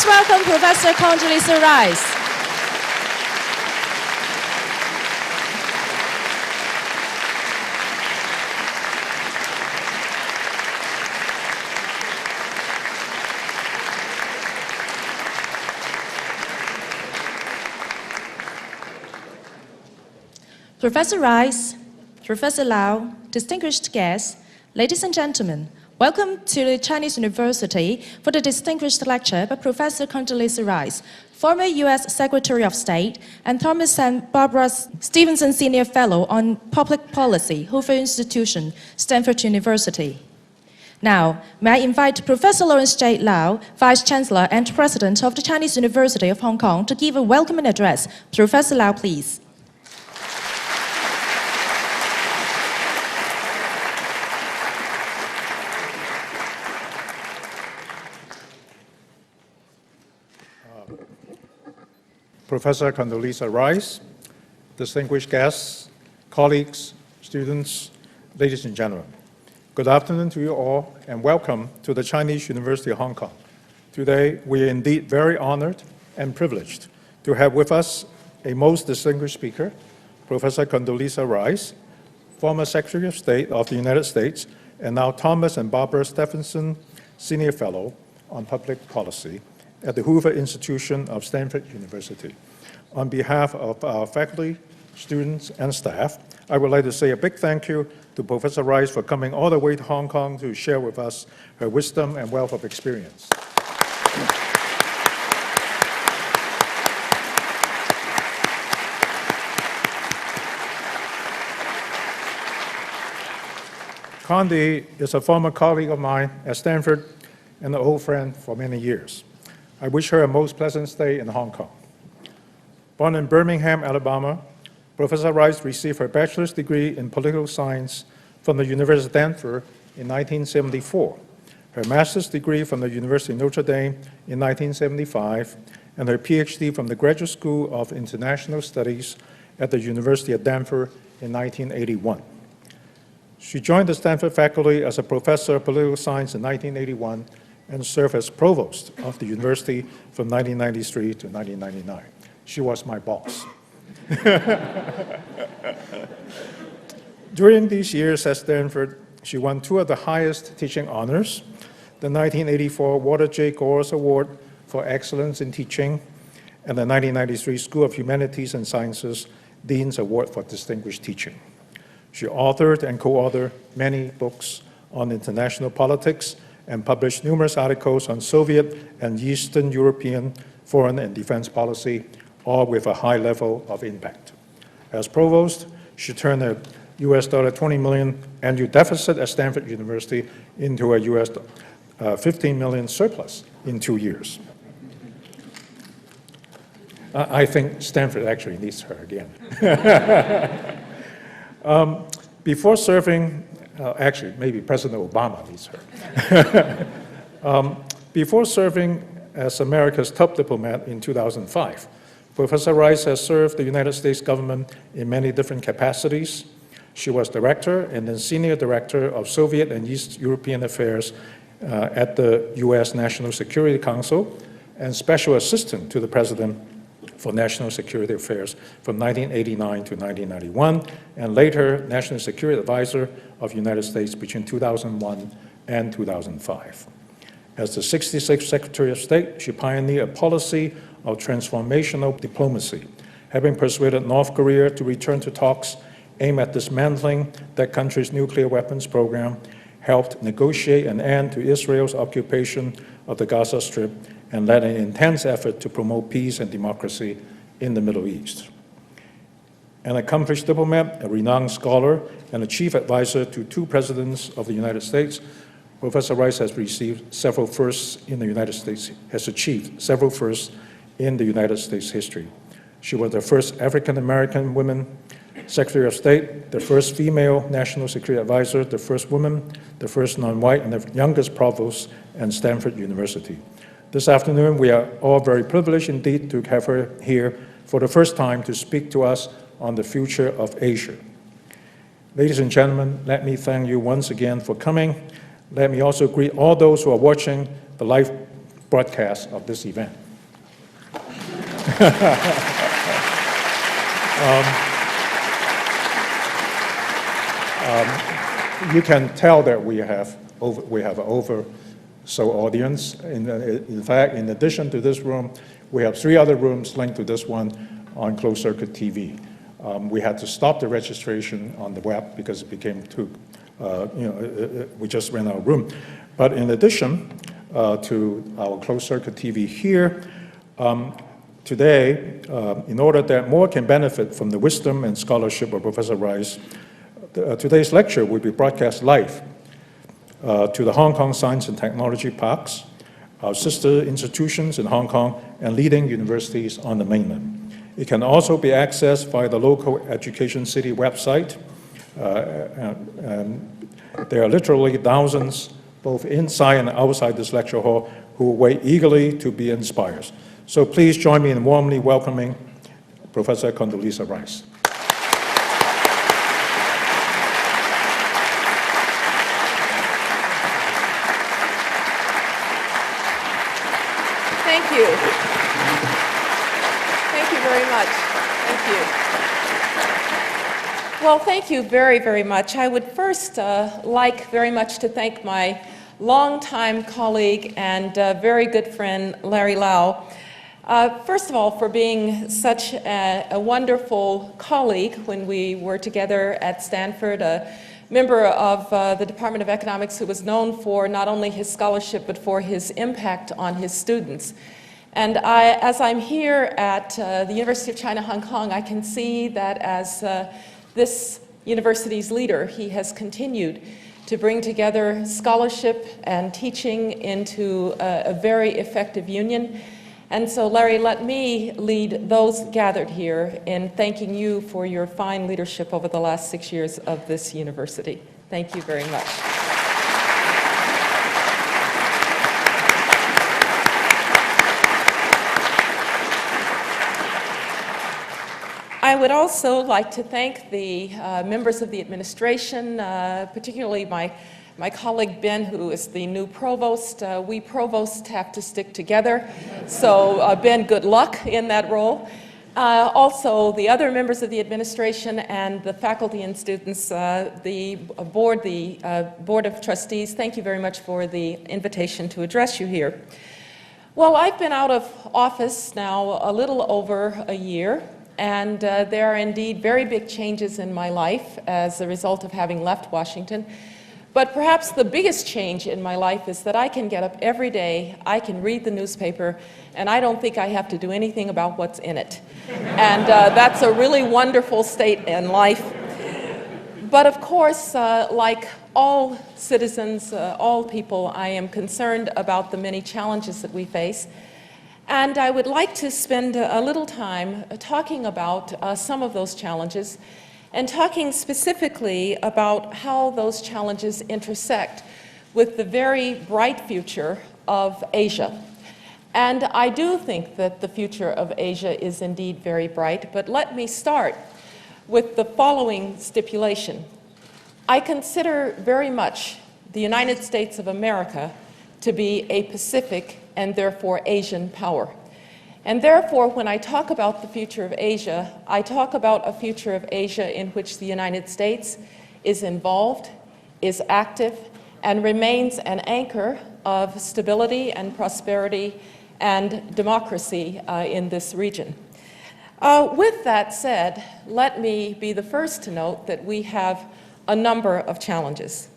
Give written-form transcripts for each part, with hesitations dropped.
Let's welcome Professor Condoleezza Rice. Professor Rice, Professor Lau, distinguished guests, ladies and gentlemen, welcome to the Chinese University for the distinguished lecture by Professor Condoleezza Rice, former U.S. Secretary of State, and Thomas and Barbara Stevenson Senior Fellow on Public Policy, Hoover Institution, Stanford University. Now, may I invite Professor Lawrence J. Lau, Vice Chancellor and President of the Chinese University of Hong Kong, to give a welcoming address. Professor Lau, please. Professor Condoleezza Rice, distinguished guests, colleagues, students, ladies and gentlemen. Good afternoon to you all and welcome to the Chinese University of Hong Kong. Today, we are indeed very honored and privileged to have with us a most distinguished speaker, Professor Condoleezza Rice, former Secretary of State of the United States, and now Thomas and Barbara Stevenson Senior Fellow on Public Policy at the Hoover Institution of Stanford University. On behalf of our faculty, students, and staff, I would like to say a big thank you to Professor Rice for coming all the way to Hong Kong to share with us her wisdom and wealth of experience. Condi is a former colleague of mine at Stanford and an old friend for many years. I wish her a most pleasant stay in Hong Kong. Born in Birmingham, Alabama, Professor Rice received her bachelor's degree in political science from the University of Stanford in 1974, her master's degree from the University of Notre Dame in 1975, and her PhD from the Graduate School of International Studies at the University of Denver in 1981. She joined the Stanford faculty as a professor of political science in 1981 and served as provost of the university from 1993 to 1999. She was my boss. During these years at Stanford, she won two of the highest teaching honors, the 1984 Walter J. Gores Award for Excellence in Teaching and the 1993 School of Humanities and Sciences Dean's Award for Distinguished Teaching. She authored and co-authored many books on international politics and published numerous articles on Soviet and Eastern European foreign and defense policy, all with a high level of impact. As provost, she turned a US $20 million annual deficit at Stanford University into a US $15 million surplus in 2 years. I think Stanford actually needs her again. Before serving, actually, maybe President Obama needs her. Before serving as America's top diplomat in 2005, Professor Rice has served the United States government in many different capacities. She was director and then senior director of Soviet and East European affairs at the U.S. National Security Council and special assistant to the president for national security affairs from 1989 to 1991, and later National Security Advisor of the United States between 2001 and 2005. As the 66th Secretary of State, she pioneered a policy of transformational diplomacy, having persuaded North Korea to return to talks aimed at dismantling that country's nuclear weapons program, helped negotiate an end to Israel's occupation of the Gaza Strip, and led an intense effort to promote peace and democracy in the Middle East. An accomplished diplomat, a renowned scholar, and a chief advisor to two presidents of the United States, Professor Rice has received several firsts in the United States, has achieved several firsts in the United States history. She was the first African-American woman Secretary of State, the first female National Security Advisor, the first woman, the first non-white, and the youngest provost at Stanford University. This afternoon, we are all very privileged indeed to have her here for the first time to speak to us on the future of Asia. Ladies and gentlemen, let me thank you once again for coming. Let me also greet all those who are watching the live broadcast of this event. You can tell that we have oversold audience. In fact, in addition to this room, we have 3 other rooms linked to this one on closed-circuit TV. We had to stop the registration on the web because it became too, we just ran out of room. But in addition to our closed-circuit TV here, today, in order that more can benefit from the wisdom and scholarship of Professor Rice, today's lecture will be broadcast live to the Hong Kong Science and Technology Parks, our sister institutions in Hong Kong, and leading universities on the mainland. It can also be accessed via the local Education City website. There are literally thousands, both inside and outside this lecture hall, who wait eagerly to be inspired. So please join me in warmly welcoming Professor Condoleezza Rice. Thank you. Thank you very much. Thank you. Well, thank you very, very much. I would first like very much to thank my longtime colleague and very good friend, Larry Lau. First of all, for being such a wonderful colleague when we were together at Stanford, a member of the Department of Economics who was known for not only his scholarship but for his impact on his students. And as I'm here at the University of China, Hong Kong, I can see that as this university's leader, he has continued to bring together scholarship and teaching into a very effective union. And so, Larry, let me lead those gathered here in thanking you for your fine leadership over the last 6 years of this university. Thank you very much. I would also like to thank the members of the administration, particularly my colleague Ben, who is the new provost. We provosts have to stick together, so Ben, good luck in that role. Also, the other members of the administration and the faculty and students, the Board of Trustees, thank you very much for the invitation to address you here. Well, I've been out of office now a little over a year, and there are indeed very big changes in my life as a result of having left Washington. But perhaps the biggest change in my life is that I can get up every day, I can read the newspaper, and I don't think I have to do anything about what's in it. And that's a really wonderful state in life. But of course, like all citizens, all people, I am concerned about the many challenges that we face. And I would like to spend a little time talking about some of those challenges and talking specifically about how those challenges intersect with the very bright future of Asia. And I do think that the future of Asia is indeed very bright, but let me start with the following stipulation. I consider very much the United States of America to be a Pacific and therefore Asian power. And therefore, when I talk about the future of Asia, I talk about a future of Asia in which the United States is involved, is active, and remains an anchor of stability and prosperity and democracy in this region. With that said, let me be the first to note that we have a number of challenges.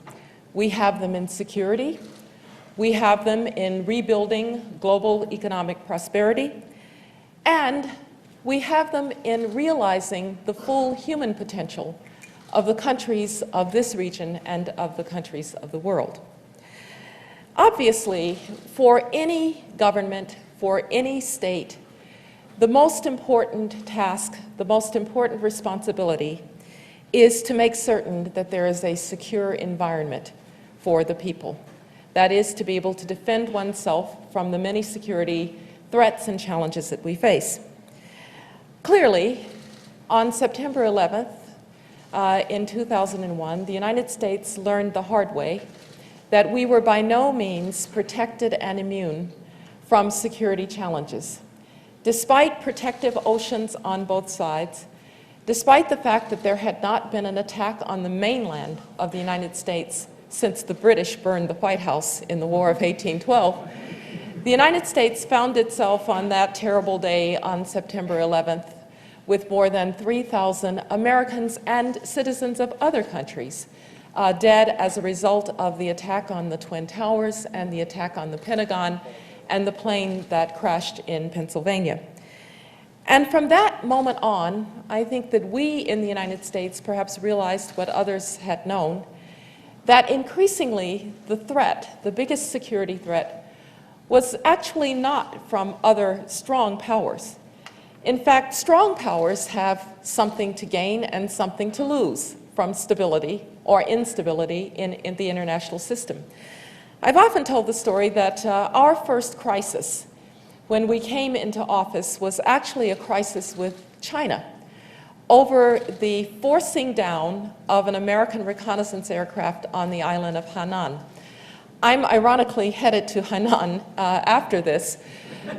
We have them in security. We have them in rebuilding global economic prosperity, and we have them in realizing the full human potential of the countries of this region and of the countries of the world. Obviously, for any government, for any state, the most important task, the most important responsibility is to make certain that there is a secure environment for the people. That is, to be able to defend oneself from the many security threats and challenges that we face. Clearly, on September 11th, in 2001, the United States learned the hard way that we were by no means protected and immune from security challenges. Despite protective oceans on both sides, despite the fact that there had not been an attack on the mainland of the United States since the British burned the White House in the War of 1812, the United States found itself on that terrible day on September 11th with more than 3,000 Americans and citizens of other countries dead as a result of the attack on the Twin Towers and the attack on the Pentagon and the plane that crashed in Pennsylvania. And from that moment on, I think that we in the United States perhaps realized what others had known, that increasingly the threat, the biggest security threat, was actually not from other strong powers. In fact, strong powers have something to gain and something to lose from stability or instability in the international system. I've often told the story that our first crisis when we came into office was actually a crisis with China over the forcing down of an American reconnaissance aircraft on the island of Hainan. I'm ironically headed to Hainan after this,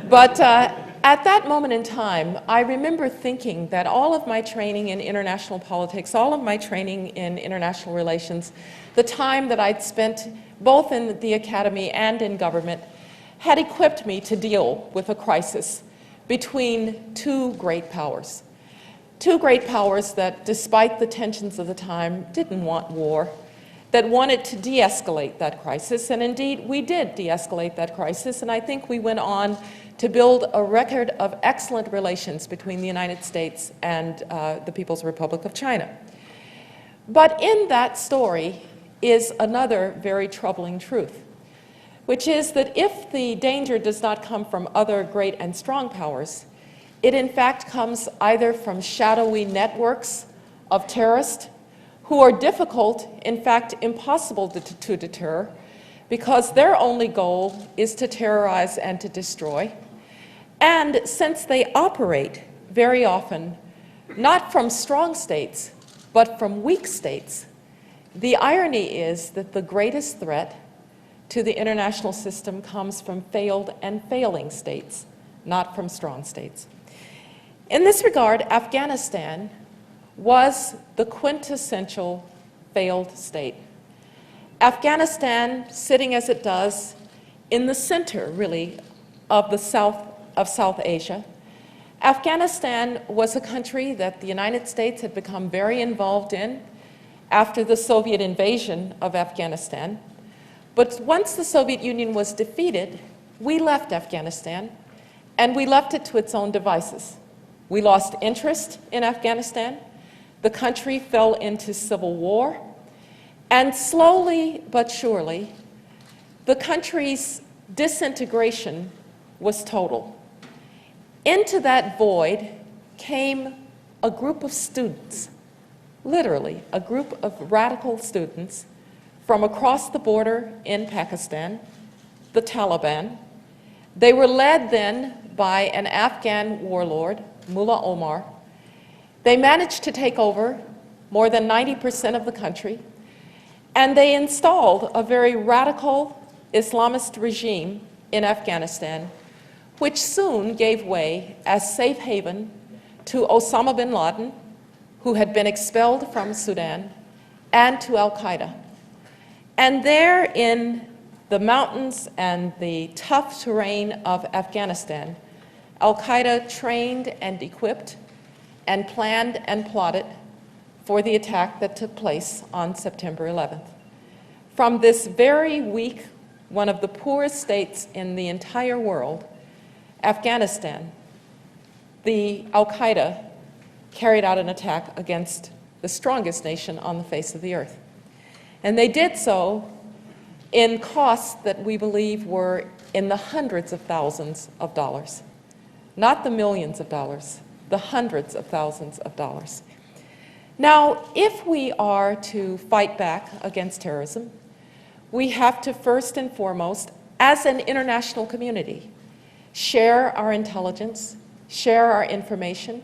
but at that moment in time, I remember thinking that all of my training in international politics, all of my training in international relations, the time that I'd spent both in the academy and in government, had equipped me to deal with a crisis between two great powers. Two great powers that, despite the tensions of the time, didn't want war, that wanted to de-escalate that crisis, and indeed we did de-escalate that crisis, and I think we went on to build a record of excellent relations between the United States and the People's Republic of China. But in that story is another very troubling truth, which is that if the danger does not come from other great and strong powers, it in fact comes either from shadowy networks of terrorists who are difficult, in fact impossible to deter, because their only goal is to terrorize and to destroy. And since they operate very often not from strong states, but from weak states, the irony is that the greatest threat to the international system comes from failed and failing states, not from strong states. In this regard, Afghanistan was the quintessential failed state. Afghanistan, sitting as it does in the center, really, of South Asia. Afghanistan was a country that the United States had become very involved in after the Soviet invasion of Afghanistan. But once the Soviet Union was defeated, we left Afghanistan, and we left it to its own devices. We lost interest in Afghanistan. The country fell into civil war, and slowly but surely, the country's disintegration was total. Into that void came a group of students, literally a group of radical students from across the border in Pakistan, the Taliban. They were led then by an Afghan warlord, Mullah Omar. They managed to take over more than 90% of the country, and they installed a very radical Islamist regime in Afghanistan, which soon gave way as safe haven to Osama bin Laden, who had been expelled from Sudan, and to Al-Qaeda. And there in the mountains and the tough terrain of Afghanistan, Al-Qaeda trained and equipped and planned and plotted for the attack that took place on September 11th. From this very weak, one of the poorest states in the entire world, Afghanistan, the Al-Qaeda carried out an attack against the strongest nation on the face of the earth. And they did so in costs that we believe were in the hundreds of thousands of dollars, not the millions of dollars, the hundreds of thousands of dollars. Now, if we are to fight back against terrorism, we have to first and foremost, as an international community, share our intelligence, share our information,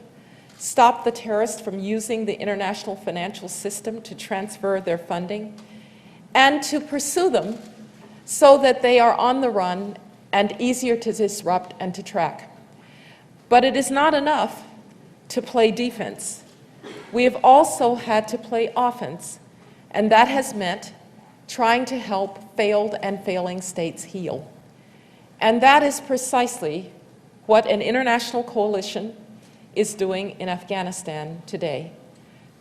stop the terrorists from using the international financial system to transfer their funding, and to pursue them so that they are on the run and easier to disrupt and to track. But it is not enough to play defense. We have also had to play offense, and that has meant trying to help failed and failing states heal. And that is precisely what an international coalition is doing in Afghanistan today,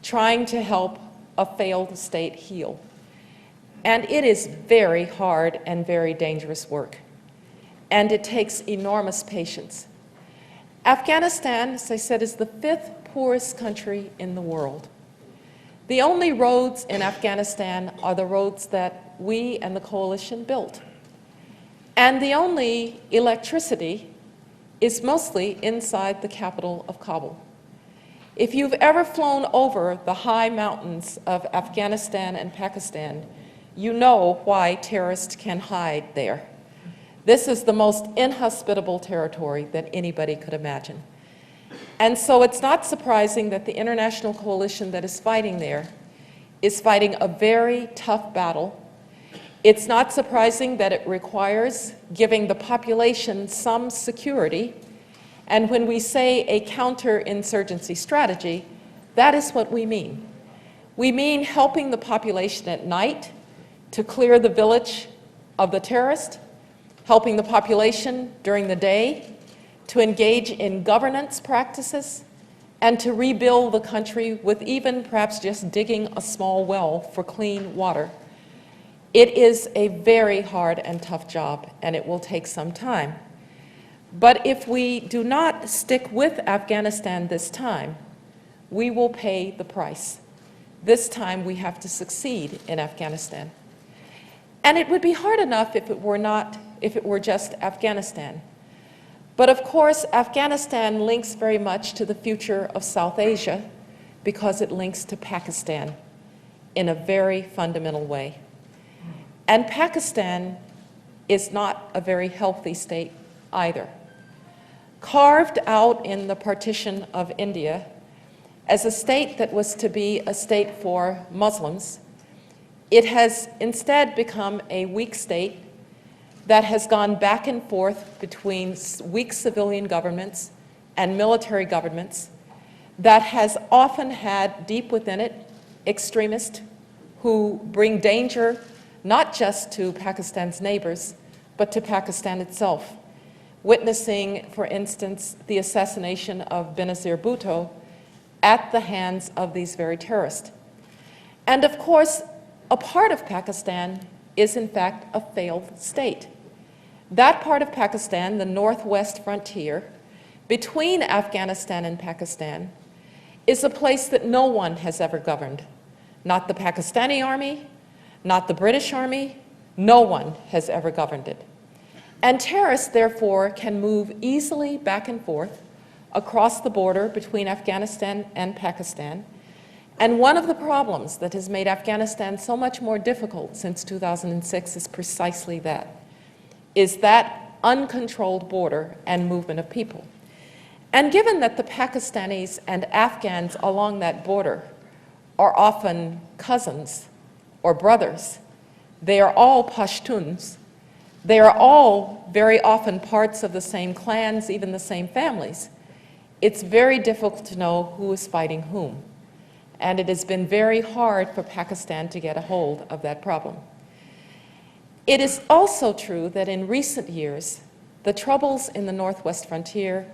trying to help a failed state heal. And it is very hard and very dangerous work, and it takes enormous patience. Afghanistan, as I said, is the 5th poorest country in the world. The only roads in Afghanistan are the roads that we and the coalition built. And the only electricity is mostly inside the capital of Kabul. If you've ever flown over the high mountains of Afghanistan and Pakistan, you know why terrorists can hide there. This is the most inhospitable territory that anybody could imagine. And so it's not surprising that the international coalition that is fighting there is fighting a very tough battle. It's not surprising that it requires giving the population some security. And when we say a counterinsurgency strategy, that is what we mean. We mean helping the population at night to clear the village of the terrorist, helping the population during the day to engage in governance practices, and to rebuild the country with even perhaps just digging a small well for clean water. It is a very hard and tough job, and it will take some time. But if we do not stick with Afghanistan this time, we will pay the price. This time we have to succeed in Afghanistan. And it would be hard enough if it were just Afghanistan. But of course, Afghanistan links very much to the future of South Asia because it links to Pakistan in a very fundamental way. And Pakistan is not a very healthy state either. Carved out in the partition of India as a state that was to be a state for Muslims, it has instead become a weak state that has gone back and forth between weak civilian governments and military governments, that has often had deep within it extremists who bring danger not just to Pakistan's neighbors, but to Pakistan itself. Witnessing, for instance, the assassination of Benazir Bhutto at the hands of these very terrorists. And of course, a part of Pakistan is in fact a failed state. That part of Pakistan, the northwest frontier, between Afghanistan and Pakistan, is a place that no one has ever governed. Not the Pakistani army, not the British army, no one has ever governed it. And terrorists, therefore, can move easily back and forth across the border between Afghanistan and Pakistan. And one of the problems that has made Afghanistan so much more difficult since 2006 is precisely that, is that uncontrolled border and movement of people. And given that the Pakistanis and Afghans along that border are often cousins or brothers, they are all Pashtuns, they are all very often parts of the same clans, even the same families, it's very difficult to know who is fighting whom. And it has been very hard for Pakistan to get a hold of that problem. It is also true that in recent years, the troubles in the northwest frontier,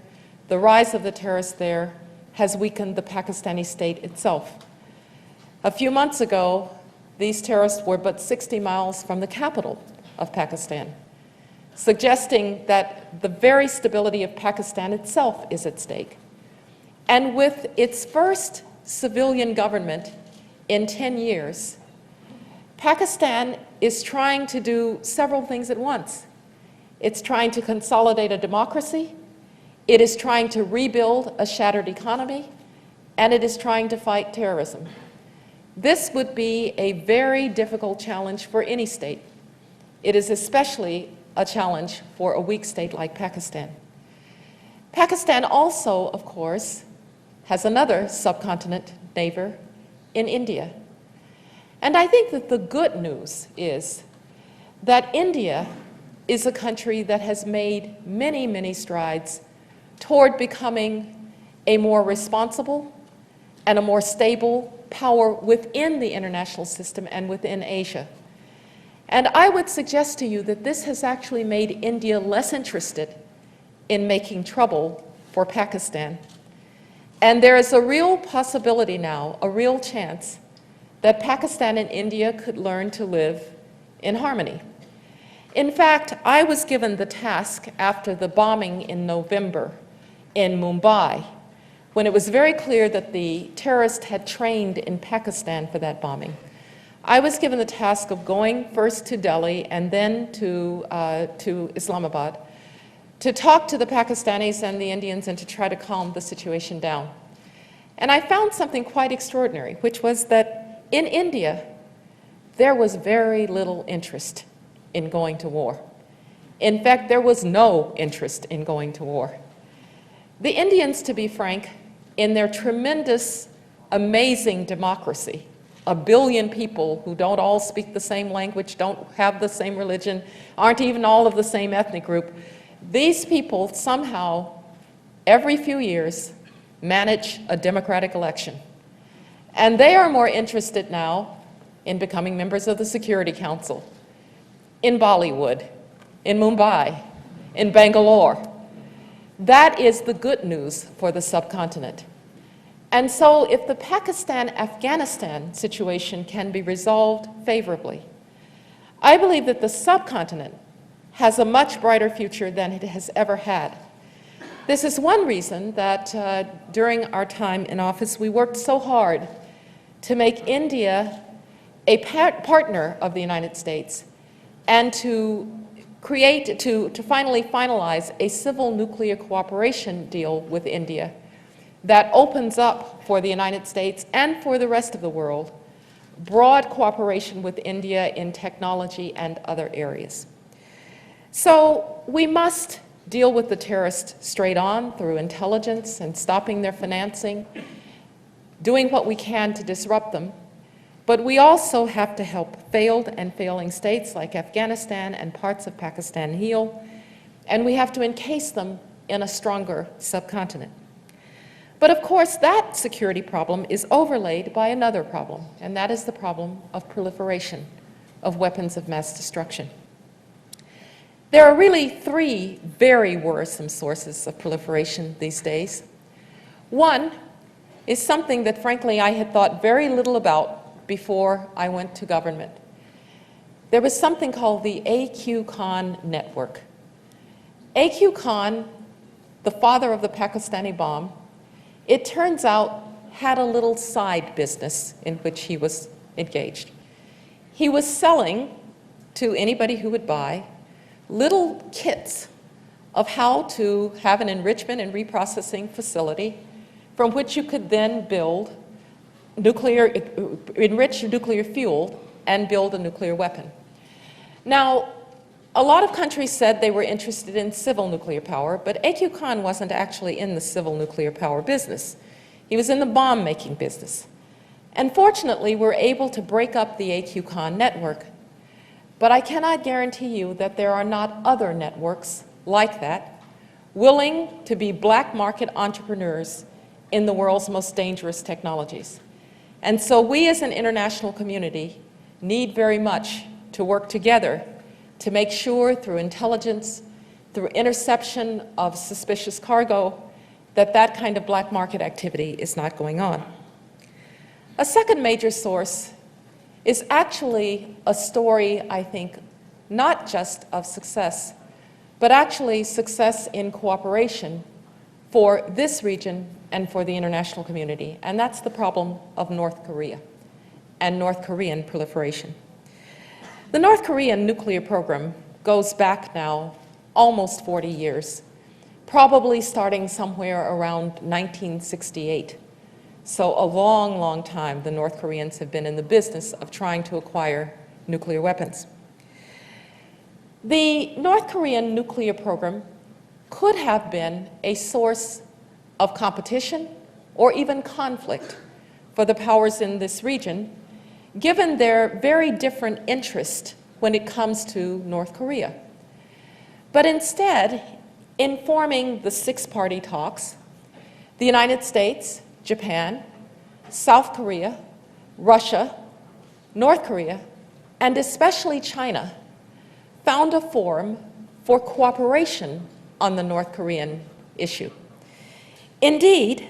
the rise of the terrorists there, has weakened the Pakistani state itself. A few months ago, these terrorists were but 60 miles from the capital of Pakistan, suggesting that the very stability of Pakistan itself is at stake. And with its first civilian government in 10 years, Pakistan is trying to do several things at once. It's trying to consolidate a democracy, it is trying to rebuild a shattered economy, and it is trying to fight terrorism. This would be a very difficult challenge for any state. It is especially a challenge for a weak state like Pakistan. Pakistan also, of course, has another subcontinent neighbor in India. And I think that the good news is that India is a country that has made many, many strides toward becoming a more responsible and a more stable power within the international system and within Asia. And I would suggest to you that this has actually made India less interested in making trouble for Pakistan. And there is a real possibility now, a real chance, that Pakistan and India could learn to live in harmony. In fact, I was given the task after the bombing in November in Mumbai, when it was very clear that the terrorists had trained in Pakistan for that bombing. I was given the task of going first to Delhi and then to Islamabad to talk to the Pakistanis and the Indians and to try to calm the situation down. And I found something quite extraordinary, which was that in India, there was very little interest in going to war. In fact, there was no interest in going to war. The Indians, to be frank, in their tremendous, amazing democracy, 1 billion people who don't all speak the same language, don't have the same religion, aren't even all of the same ethnic group, these people somehow, every few years, manage a democratic election. And they are more interested now in becoming members of the Security Council, in Bollywood, in Mumbai, in Bangalore. That is the good news for the subcontinent. And so if the Pakistan-Afghanistan situation can be resolved favorably, I believe that the subcontinent has a much brighter future than it has ever had. This is one reason that during our time in office, we worked so hard to make India a partner of the United States and to finally finalize a civil nuclear cooperation deal with India that opens up for the United States and for the rest of the world broad cooperation with India in technology and other areas. So we must deal with the terrorists straight on through intelligence and stopping their financing, doing what we can to disrupt them. But we also have to help failed and failing states like Afghanistan and parts of Pakistan heal, and we have to encase them in a stronger subcontinent. But of course, that security problem is overlaid by another problem, and that is the problem of proliferation of weapons of mass destruction. There are really 3 very worrisome sources of proliferation these days. One is something that, frankly, I had thought very little about before I went to government. There was something called the A.Q. Khan network. A.Q. Khan, the father of the Pakistani bomb, it turns out had a little side business in which he was engaged. He was selling to anybody who would buy little kits of how to have an enrichment and reprocessing facility from which you could then build enrich nuclear fuel and build a nuclear weapon. Now, a lot of countries said they were interested in civil nuclear power, but A.Q. Khan wasn't actually in the civil nuclear power business. He was in the bomb-making business. And fortunately, we're able to break up the A.Q. Khan network. But I cannot guarantee you that there are not other networks like that, willing to be black market entrepreneurs in the world's most dangerous technologies. And so we as an international community need very much to work together to make sure through intelligence, through interception of suspicious cargo, that that kind of black market activity is not going on. A second major source is actually a story, I think, not just of success, but actually success in cooperation for this region and for the international community, and that's the problem of North Korea and North Korean proliferation. The North Korean nuclear program goes back now almost 40 years, probably starting somewhere around 1968. So a long, long time the North Koreans have been in the business of trying to acquire nuclear weapons. The North Korean nuclear program could have been a source of competition or even conflict for the powers in this region, given their very different interest when it comes to North Korea. but instead, in forming the six-party talks, the United States, Japan, South Korea, Russia, North Korea, and especially China found a forum for cooperation on the North Korean issue. Indeed,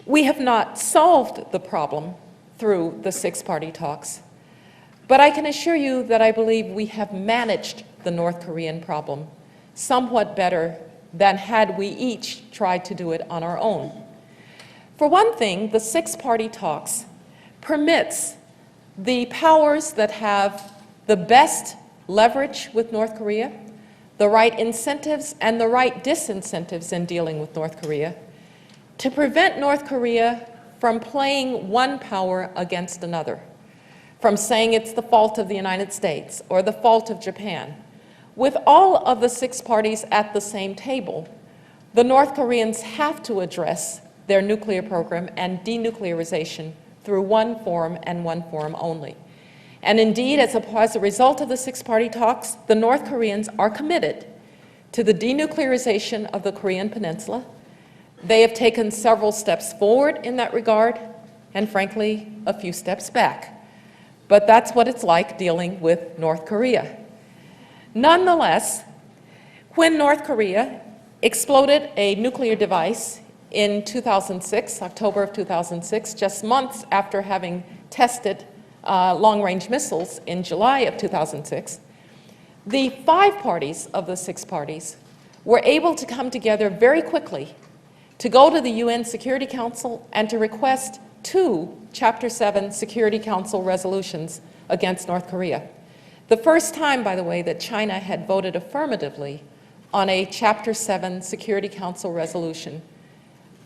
we have not solved the problem through the six-party talks, but I can assure you that I believe we have managed the North Korean problem somewhat better than had we each tried to do it on our own. For one thing, the six-party talks permits the powers that have the best leverage with North Korea, the right incentives and the right disincentives in dealing with North Korea, to prevent North Korea from playing one power against another, from saying it's the fault of the United States or the fault of Japan. With all of the six parties at the same table, the North Koreans have to address their nuclear program and denuclearization through one forum and one forum only. And indeed, as a result of the six-party talks, the North Koreans are committed to the denuclearization of the Korean Peninsula. They have taken several steps forward in that regard, and frankly, a few steps back. But that's what it's like dealing with North Korea. Nonetheless, when North Korea exploded a nuclear device in 2006, October of 2006, just months after having tested long-range missiles in July of 2006, the five parties of the six parties were able to come together very quickly to go to the UN Security Council and to request 2 Chapter 7 Security Council resolutions against North Korea. The first time, by the way, that China had voted affirmatively on a Chapter 7 Security Council resolution,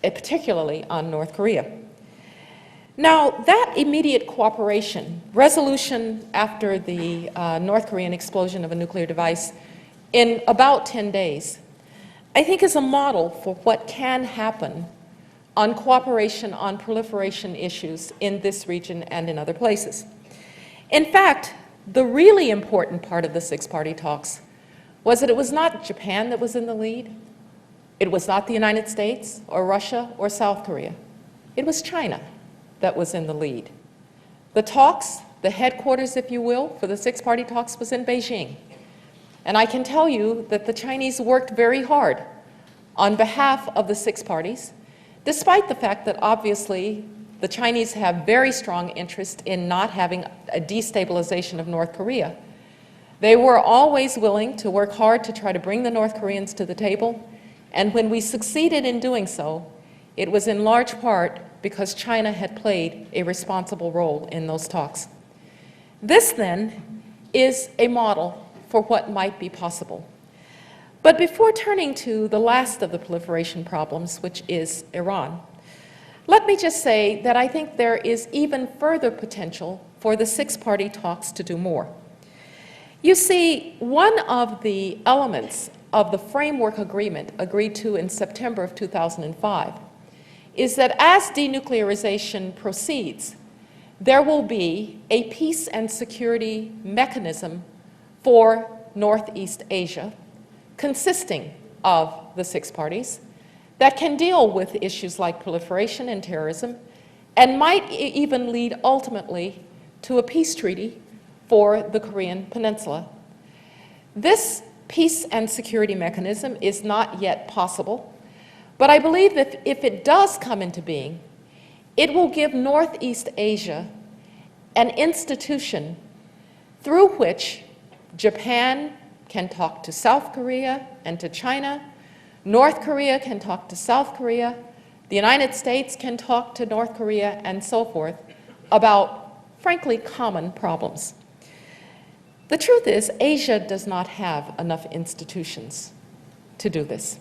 particularly on North Korea. Now, that immediate cooperation, resolution after the North Korean explosion of a nuclear device in about 10 days, I think is a model for what can happen on cooperation on proliferation issues in this region and in other places. In fact, the really important part of the six-party talks was that it was not Japan that was in the lead. It was not the United States or Russia or South Korea. It was China that was in the lead. The talks, the headquarters, if you will, for the six-party talks was in Beijing. And I can tell you that the Chinese worked very hard on behalf of the six parties, despite the fact that obviously the Chinese have very strong interest in not having a destabilization of North Korea. They were always willing to work hard to try to bring the North Koreans to the table, and when we succeeded in doing so, it was in large part because China had played a responsible role in those talks. This, then, is a model for what might be possible. But before turning to the last of the proliferation problems, which is Iran, let me just say that I think there is even further potential for the six-party talks to do more. You see, one of the elements of the framework agreement agreed to in September of 2005 is that as denuclearization proceeds, there will be a peace and security mechanism for Northeast Asia, consisting of the six parties, that can deal with issues like proliferation and terrorism, and might even lead ultimately to a peace treaty for the Korean Peninsula. This peace and security mechanism is not yet possible, but I believe that if it does come into being, it will give Northeast Asia an institution through which Japan can talk to South Korea and to China, North Korea can talk to South Korea, the United States can talk to North Korea, and so forth, about, frankly, common problems. The truth is, Asia does not have enough institutions to do this.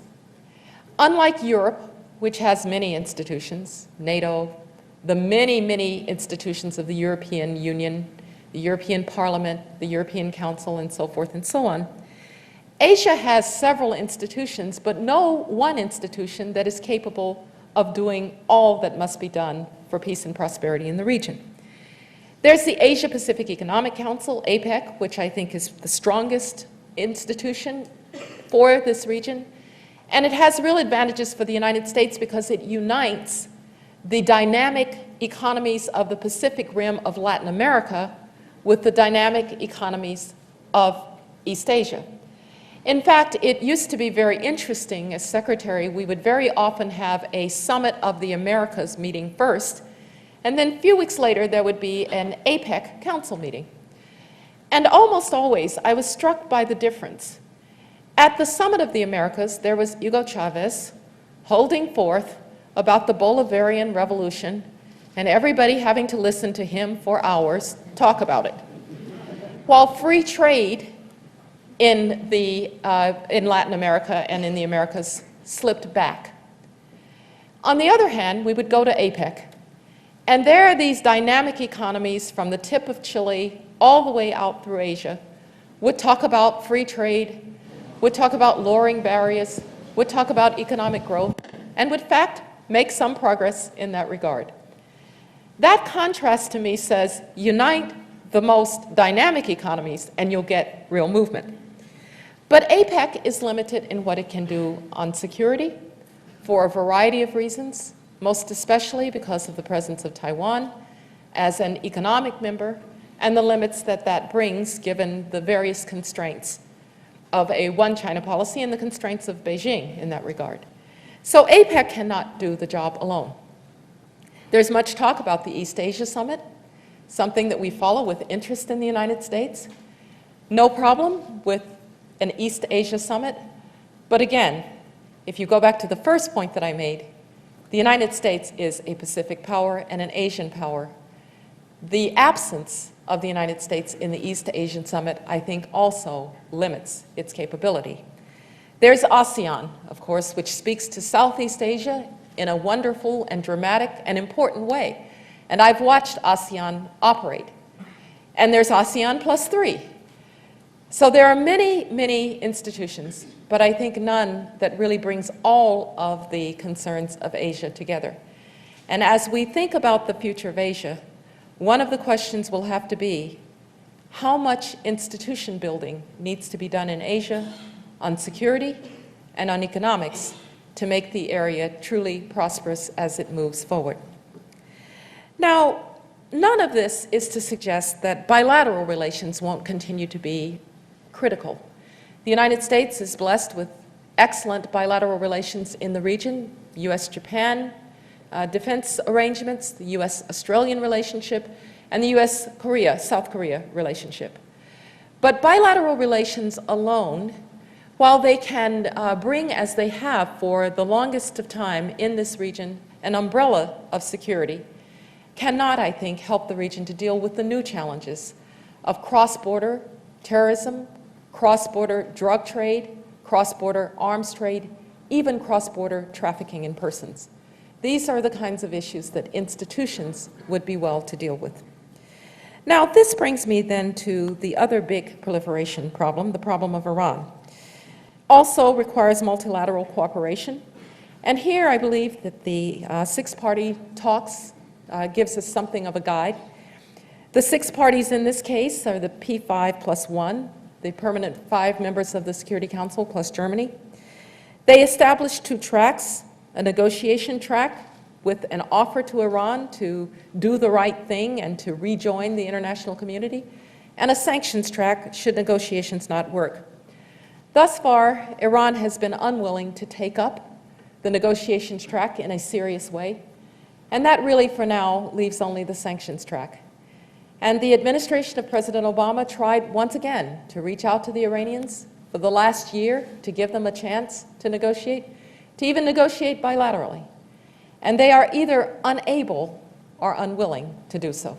Unlike Europe, which has many institutions, NATO, the many, many institutions of the European Union, the European Parliament, the European Council, and so forth and so on, Asia has several institutions, but no one institution that is capable of doing all that must be done for peace and prosperity in the region. There's the Asia-Pacific Economic Council, APEC, which I think is the strongest institution for this region. And it has real advantages for the United States because it unites the dynamic economies of the Pacific Rim of Latin America with the dynamic economies of East Asia. In fact, it used to be very interesting. As secretary, we would very often have a Summit of the Americas meeting first, and then a few weeks later there would be an APEC council meeting. And almost always I was struck by the difference. At the Summit of the Americas, there was Hugo Chavez holding forth about the Bolivarian Revolution, and everybody having to listen to him for hours talk about it. While free trade in Latin America and in the Americas slipped back. On the other hand, we would go to APEC, and there are these dynamic economies from the tip of Chile all the way out through Asia, would talk about free trade, would talk about lowering barriers, would talk about economic growth, and would in fact make some progress in that regard. That contrast to me says, unite the most dynamic economies and you'll get real movement. But APEC is limited in what it can do on security for a variety of reasons, most especially because of the presence of Taiwan as an economic member and the limits that that brings given the various constraints of a one China policy and the constraints of Beijing in that regard. So APEC cannot do the job alone. There's much talk about the East Asia Summit, something that we follow with interest in the United States. No problem with an East Asia Summit, but again, if you go back to the first point that I made, the United States is a Pacific power and an Asian power. The absence of the United States in the East Asian Summit, I think, also limits its capability. There's ASEAN, of course, which speaks to Southeast Asia in a wonderful and dramatic and important way. And I've watched ASEAN operate. And there's ASEAN plus 3. So there are many, many institutions, but I think none that really brings all of the concerns of Asia together. And as we think about the future of Asia, one of the questions will have to be, how much institution building needs to be done in Asia on security and on economics to make the area truly prosperous as it moves forward? Now, none of this is to suggest that bilateral relations won't continue to be critical. The United States is blessed with excellent bilateral relations in the region, US-Japan defense arrangements, the US-Australian relationship, and the US-South Korea relationship. But bilateral relations alone, while they can bring, as they have for the longest of time in this region, an umbrella of security, cannot, I think, help the region to deal with the new challenges of cross-border terrorism, cross-border drug trade, cross-border arms trade, even cross-border trafficking in persons. These are the kinds of issues that institutions would be well to deal with. Now, this brings me then to the other big proliferation problem, the problem of Iran. Also requires multilateral cooperation. And here I believe that the six-party talks gives us something of a guide. The 6 parties in this case are the P5+1, the permanent 5 members of the Security Council plus Germany. They established 2 tracks, a negotiation track with an offer to Iran to do the right thing and to rejoin the international community, and a sanctions track should negotiations not work. Thus far, Iran has been unwilling to take up the negotiations track in a serious way, and that really for now leaves only the sanctions track. And the administration of President Obama tried once again to reach out to the Iranians for the last year to give them a chance to negotiate, to even negotiate bilaterally. And they are either unable or unwilling to do so.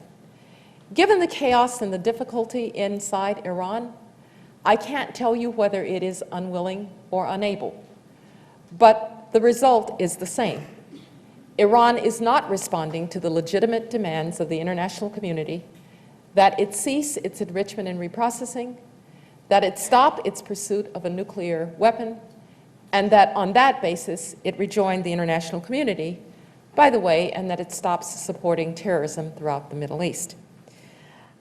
Given the chaos and the difficulty inside Iran, I can't tell you whether it is unwilling or unable, but the result is the same. Iran is not responding to the legitimate demands of the international community that it cease its enrichment and reprocessing, that it stop its pursuit of a nuclear weapon, and that on that basis it rejoin the international community, by the way, and that it stops supporting terrorism throughout the Middle East.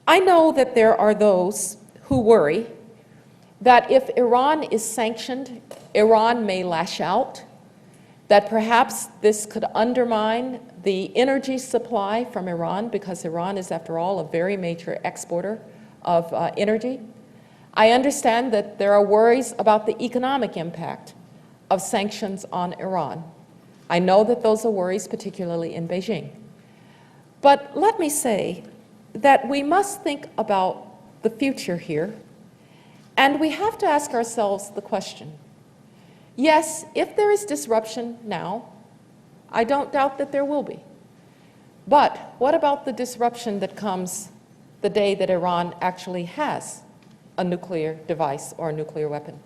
I know that there are those who worry that if Iran is sanctioned, Iran may lash out, that perhaps this could undermine the energy supply from Iran, because Iran is, after all, a very major exporter of energy. I understand that there are worries about the economic impact of sanctions on Iran. I know that those are worries, particularly in Beijing. But let me say that we must think about the future here, and we have to ask ourselves the question, yes, if there is disruption now, I don't doubt that there will be. But what about the disruption that comes the day that Iran actually has a nuclear device or a nuclear weapon?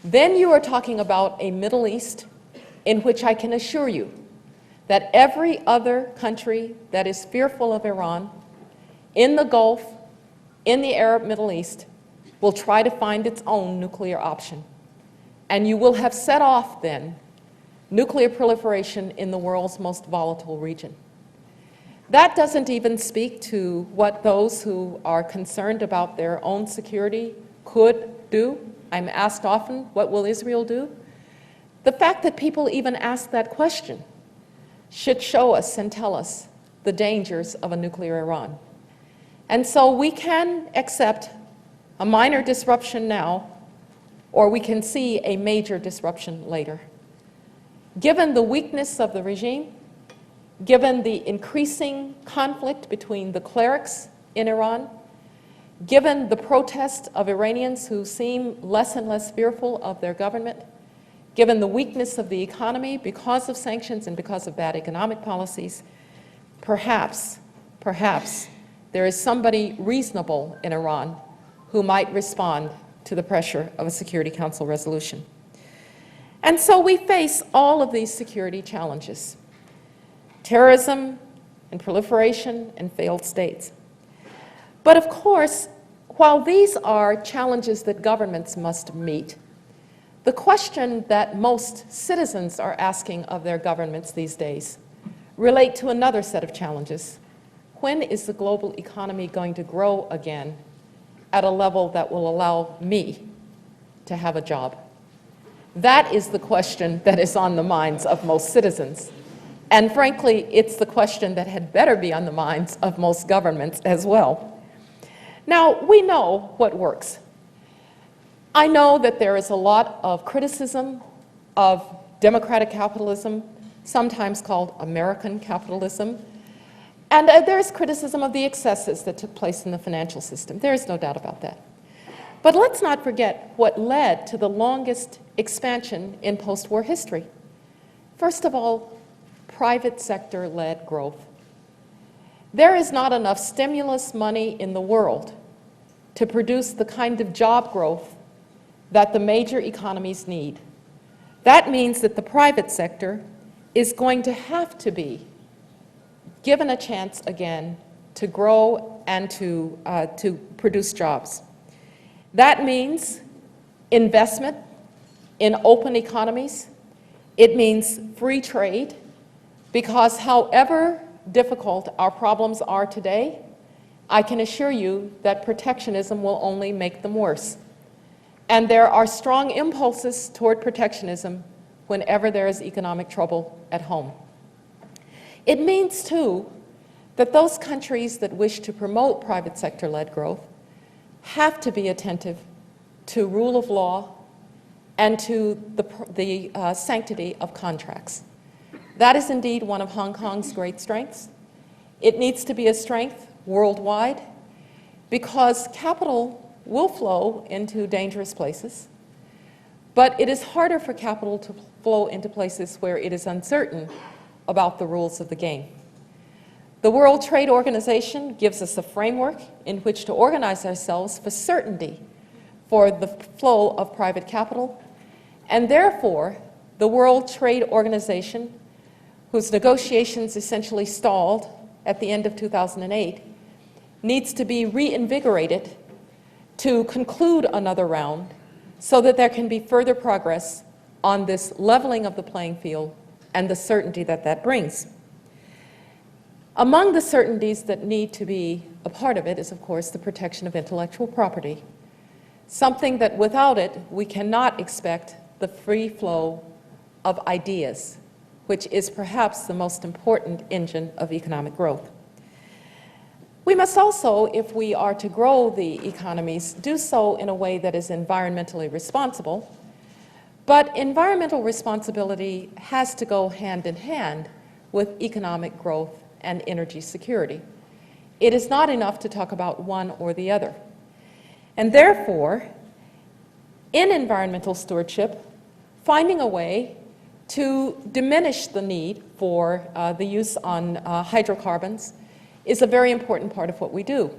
Then you are talking about a Middle East in which I can assure you that every other country that is fearful of Iran in the Gulf, in the Arab Middle East, will try to find its own nuclear option. And you will have set off then nuclear proliferation in the world's most volatile region. That doesn't even speak to what those who are concerned about their own security could do. I'm asked often, what will Israel do? The fact that people even ask that question should show us and tell us the dangers of a nuclear Iran. And so we can accept a minor disruption now, or we can see a major disruption later. Given the weakness of the regime, given the increasing conflict between the clerics in Iran, given the protest of Iranians who seem less and less fearful of their government, given the weakness of the economy because of sanctions and because of bad economic policies, perhaps there is somebody reasonable in Iran who might respond to the pressure of a Security Council resolution. And so we face all of these security challenges: terrorism and proliferation and failed states. But of course, while these are challenges that governments must meet, the question that most citizens are asking of their governments these days relate to another set of challenges. When is the global economy going to grow again at a level that will allow me to have a job? That is the question that is on the minds of most citizens. And frankly, it's the question that had better be on the minds of most governments as well. Now, we know what works. I know that there is a lot of criticism of democratic capitalism, sometimes called American capitalism, and there's criticism of the excesses that took place in the financial system. There is no doubt about that. But let's not forget what led to the longest expansion in post-war history. First of all, private sector-led growth. There is not enough stimulus money in the world to produce the kind of job growth that the major economies need. That means that the private sector is going to have to be given a chance again to grow and to produce jobs. That means investment in open economies. It means free trade, because however difficult our problems are today, I can assure you that protectionism will only make them worse. And there are strong impulses toward protectionism whenever there is economic trouble at home. It means, too, that those countries that wish to promote private sector-led growth have to be attentive to rule of law and to the sanctity of contracts. That is indeed one of Hong Kong's great strengths. It needs to be a strength worldwide because capital will flow into dangerous places, but it is harder for capital to flow into places where it is uncertain about the rules of the game. The World Trade Organization gives us a framework in which to organize ourselves for certainty for the flow of private capital, and therefore the World Trade Organization, whose negotiations essentially stalled at the end of 2008, needs to be reinvigorated to conclude another round so that there can be further progress on this leveling of the playing field and the certainty that that brings. Among the certainties that need to be a part of it is, of course, the protection of intellectual property. something that without it, we cannot expect the free flow of ideas, which is perhaps the most important engine of economic growth. We must also, if we are to grow the economies, do so in a way that is environmentally responsible. But environmental responsibility has to go hand in hand with economic growth and energy security. It is not enough to talk about one or the other. And therefore, in environmental stewardship, finding a way to diminish the need for the use on hydrocarbons is a very important part of what we do.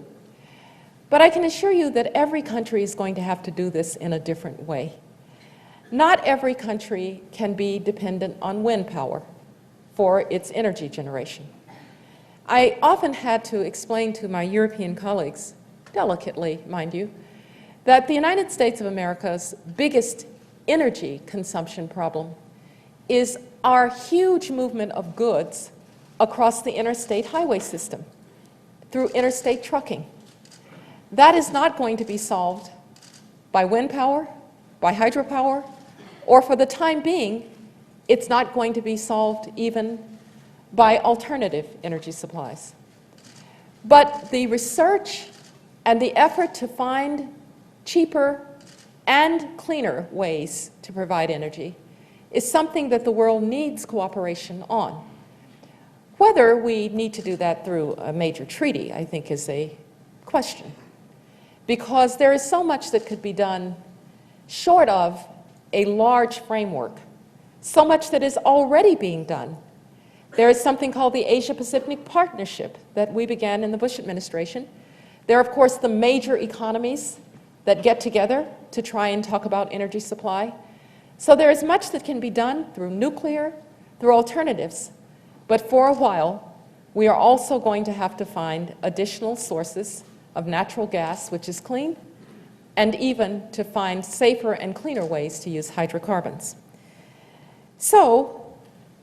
But I can assure you that every country is going to have to do this in a different way. Not every country can be dependent on wind power for its energy generation. I often had to explain to my European colleagues, delicately, mind you, that the United States of America's biggest energy consumption problem is our huge movement of goods across the interstate highway system through interstate trucking. That is not going to be solved by wind power, by hydropower, or for the time being, it's not going to be solved even by alternative energy supplies. But the research and the effort to find cheaper and cleaner ways to provide energy is something that the world needs cooperation on. Whether we need to do that through a major treaty, I think, is a question, because there is so much that could be done short of a large framework, so much that is already being done. There is something called the Asia-Pacific Partnership that we began in the Bush administration. There are, of course, the major economies that get together to try and talk about energy supply. So there is much that can be done through nuclear, through alternatives. But for a while, we are also going to have to find additional sources of natural gas, which is clean, and even to find safer and cleaner ways to use hydrocarbons. So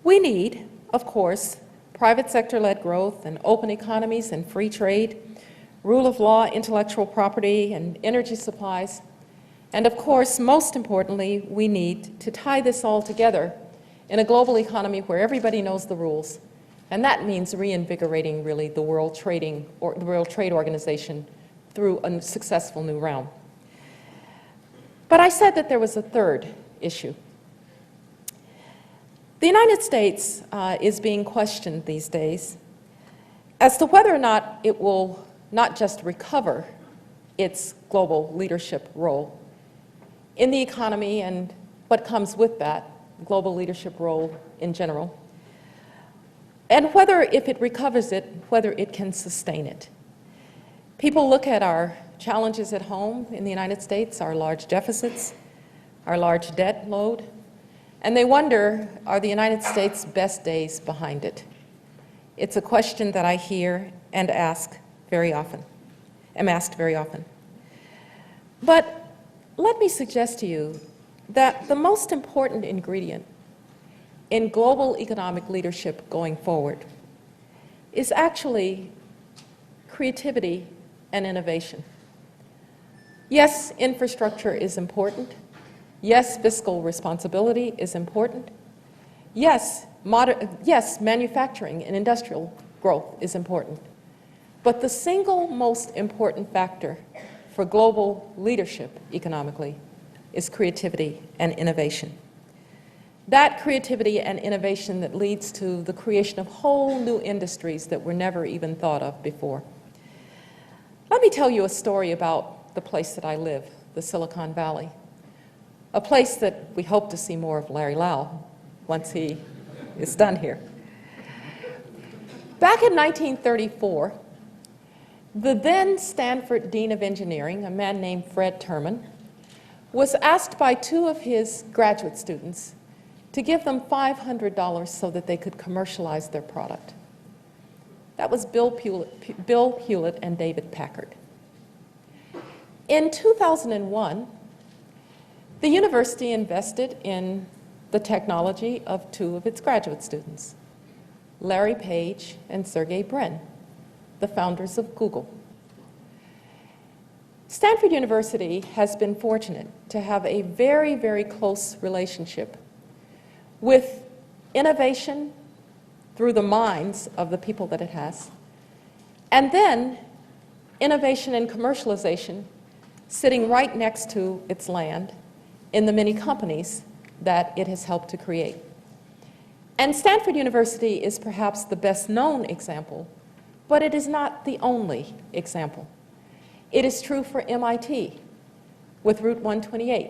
we need, of course, private sector-led growth and open economies and free trade, rule of law, intellectual property, and energy supplies. And of course, most importantly, we need to tie this all together in a global economy where everybody knows the rules. And that means reinvigorating, really, the World Trade Organization through a successful new round. But I said that there was a third issue. The United States is being questioned these days as to whether or not it will not just recover its global leadership role in the economy and what comes with that, global leadership role in general, and whether, if it recovers it, whether it can sustain it. People look at our challenges at home in the United States, our large deficits, our large debt load, and they wonder, are the United States' best days behind it? It's a question that I hear and ask very often, am asked very often. But let me suggest to you that the most important ingredient in global economic leadership going forward is actually creativity and innovation. Yes, infrastructure is important. Yes, fiscal responsibility is important. Yes, manufacturing and industrial growth is important. But the single most important factor for global leadership economically is creativity and innovation. That creativity and innovation that leads to the creation of whole new industries that were never even thought of before. Let me tell you a story about the place that I live, the Silicon Valley, a place that we hope to see more of Larry Lau once he is done here. Back in 1934, the then Stanford Dean of Engineering, a man named Fred Terman, was asked by two of his graduate students to give them $500 so that they could commercialize their product. That was Bill Hewlett and David Packard. In 2001, the university invested in the technology of two of its graduate students, Larry Page and Sergey Brin, the founders of Google. Stanford University has been fortunate to have a very, very close relationship with innovation through the minds of the people that it has, and then innovation and commercialization sitting right next to its land in the many companies that it has helped to create. And Stanford University is perhaps the best known example, but it is not the only example. It is true for MIT with Route 128.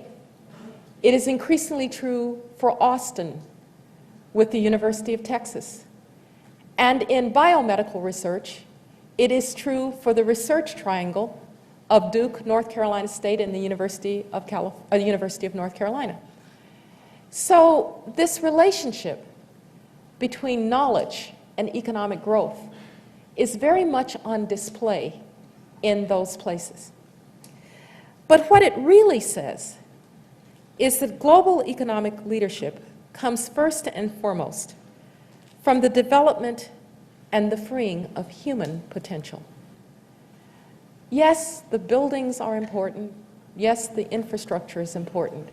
It is increasingly true for Austin with the University of Texas. And in biomedical research, it is true for the research triangle of Duke, North Carolina State, and the University of North Carolina. So this relationship between knowledge and economic growth is very much on display in those places. But what it really says is that global economic leadership comes first and foremost from the development and the freeing of human potential. Yes, the buildings are important. Yes, the infrastructure is important.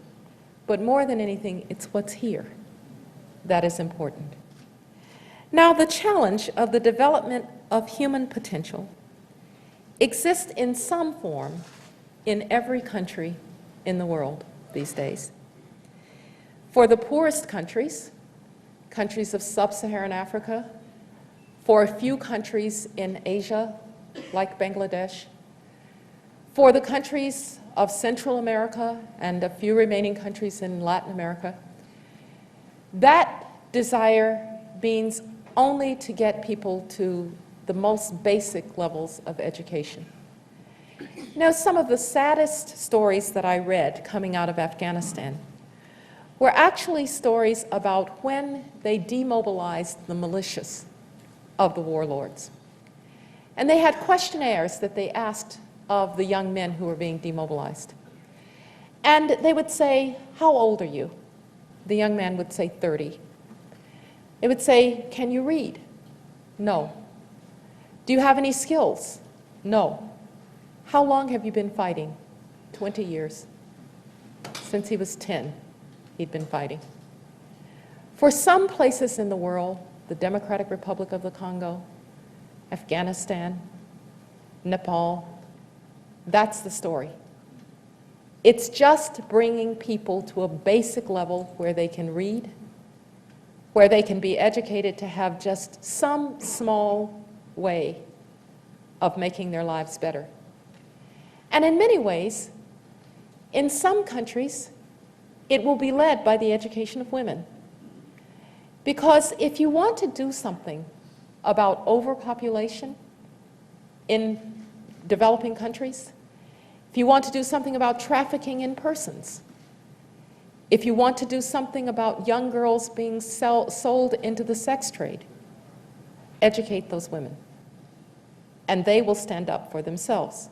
But more than anything, it's what's here that is important. Now, the challenge of the development of human potential exists in some form in every country in the world these days. For the poorest countries, countries of sub-Saharan Africa, for a few countries in Asia, like Bangladesh, for the countries of Central America and a few remaining countries in Latin America, that desire means only to get people to the most basic levels of education. Now, some of the saddest stories that I read coming out of Afghanistan were actually stories about when they demobilized the militias of the warlords. And they had questionnaires that they asked of the young men who were being demobilized. And they would say, "How old are you?" The young man would say 30. They would say, "Can you read?" "No." "Do you have any skills?" "No." "How long have you been fighting?" 20 years. Since he was 10, he'd been fighting. For some places in the world, the Democratic Republic of the Congo, Afghanistan, Nepal, that's the story. It's just bringing people to a basic level where they can read, where they can be educated to have just some small way of making their lives better. And in many ways, in some countries, it will be led by the education of women. Because if you want to do something about overpopulation in developing countries, if you want to do something about trafficking in persons, if you want to do something about young girls being sold into the sex trade, educate those women, and they will stand up for themselves.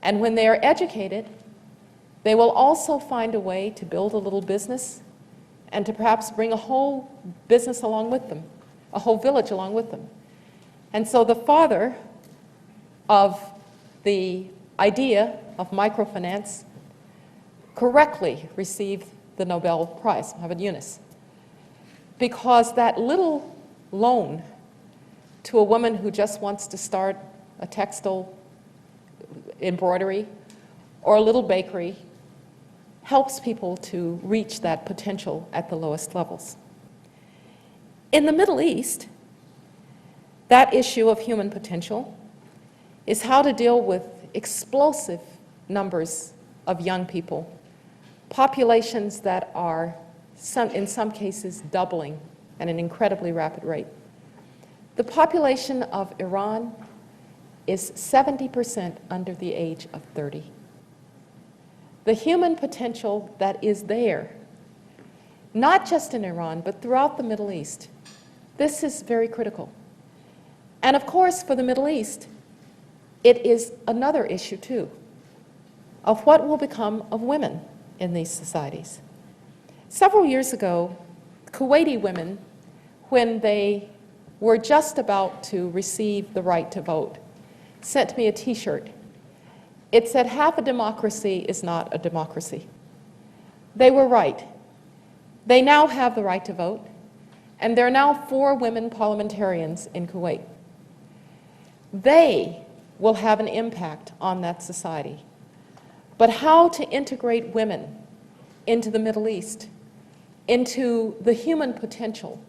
And when they are educated, they will also find a way to build a little business and to perhaps bring a whole business along with them, a whole village along with them. And so the father of the idea of microfinance correctly received the Nobel Prize, Muhammad Yunus, because that little loan to a woman who just wants to start a textile embroidery or a little bakery helps people to reach that potential at the lowest levels. In the Middle East, that issue of human potential is how to deal with explosive numbers of young people, populations that are, in some cases, doubling at an incredibly rapid rate. The population of Iran is 70% under the age of 30. The human potential that is there, not just in Iran, but throughout the Middle East, this is very critical. And of course, for the Middle East, it is another issue too, of what will become of women in these societies. Several years ago, Kuwaiti women, when they were just about to receive the right to vote, sent me a T-shirt. It said half a democracy is not a democracy. They were right. They now have the right to vote, and there are now 4 women parliamentarians in Kuwait. They will have an impact on that society. But how to integrate women into the Middle East, into the human potential,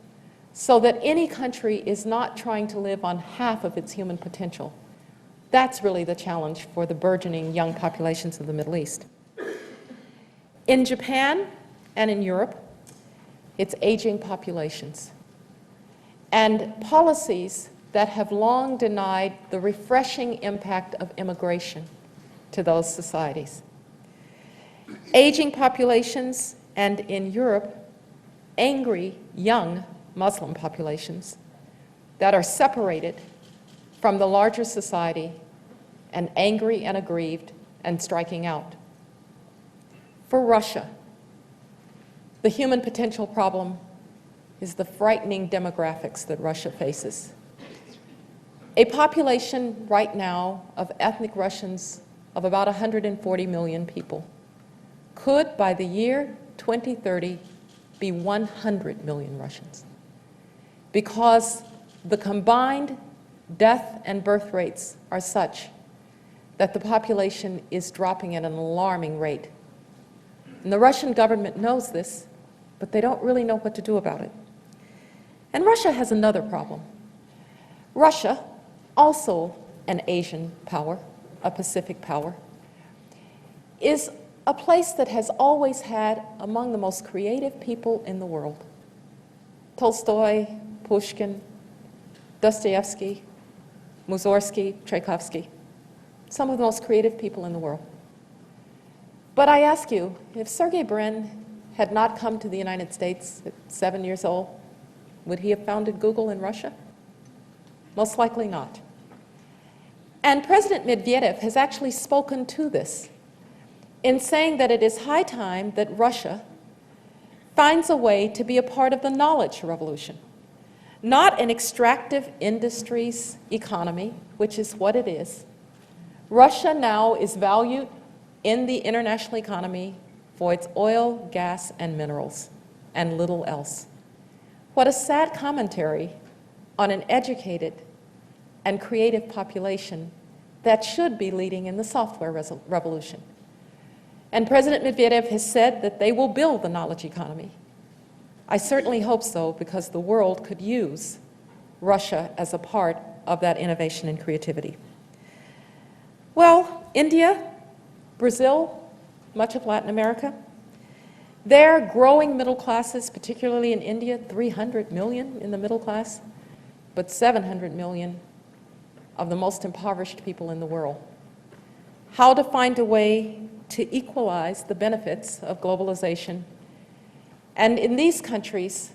so that any country is not trying to live on half of its human potential, that's really the challenge for the burgeoning young populations of the Middle East. In Japan and in Europe, it's aging populations and policies that have long denied the refreshing impact of immigration to those societies. Aging populations, and in Europe, angry young Muslim populations that are separated from the larger society and angry and aggrieved and striking out. For Russia, the human potential problem is the frightening demographics that Russia faces. A population right now of ethnic Russians of about 140 million people could, by the year 2030, be 100 million Russians, because the combined death and birth rates are such that the population is dropping at an alarming rate. And the Russian government knows this, but they don't really know what to do about it. And Russia has another problem. Russia, also an Asian power, a Pacific power, is a place that has always had among the most creative people in the world. Tolstoy, Pushkin, Dostoevsky, Mussorgsky, Tchaikovsky, some of the most creative people in the world. But I ask you, if Sergey Brin had not come to the United States at 7 years old, would he have founded Google in Russia? Most likely not. And President Medvedev has actually spoken to this in saying that it is high time that Russia finds a way to be a part of the knowledge revolution, not an extractive industries economy, which is what it is. Russia now is valued in the international economy for its oil, gas, and minerals, and little else. What a sad commentary on an educated and creative population that should be leading in the software revolution. And President Medvedev has said that they will build the knowledge economy. I certainly hope so, because the world could use Russia as a part of that innovation and creativity. Well, India, Brazil, much of Latin America, their growing middle classes, particularly in India, 300 million in the middle class, but 700 million of the most impoverished people in the world. How to find a way to equalize the benefits of globalization. And in these countries,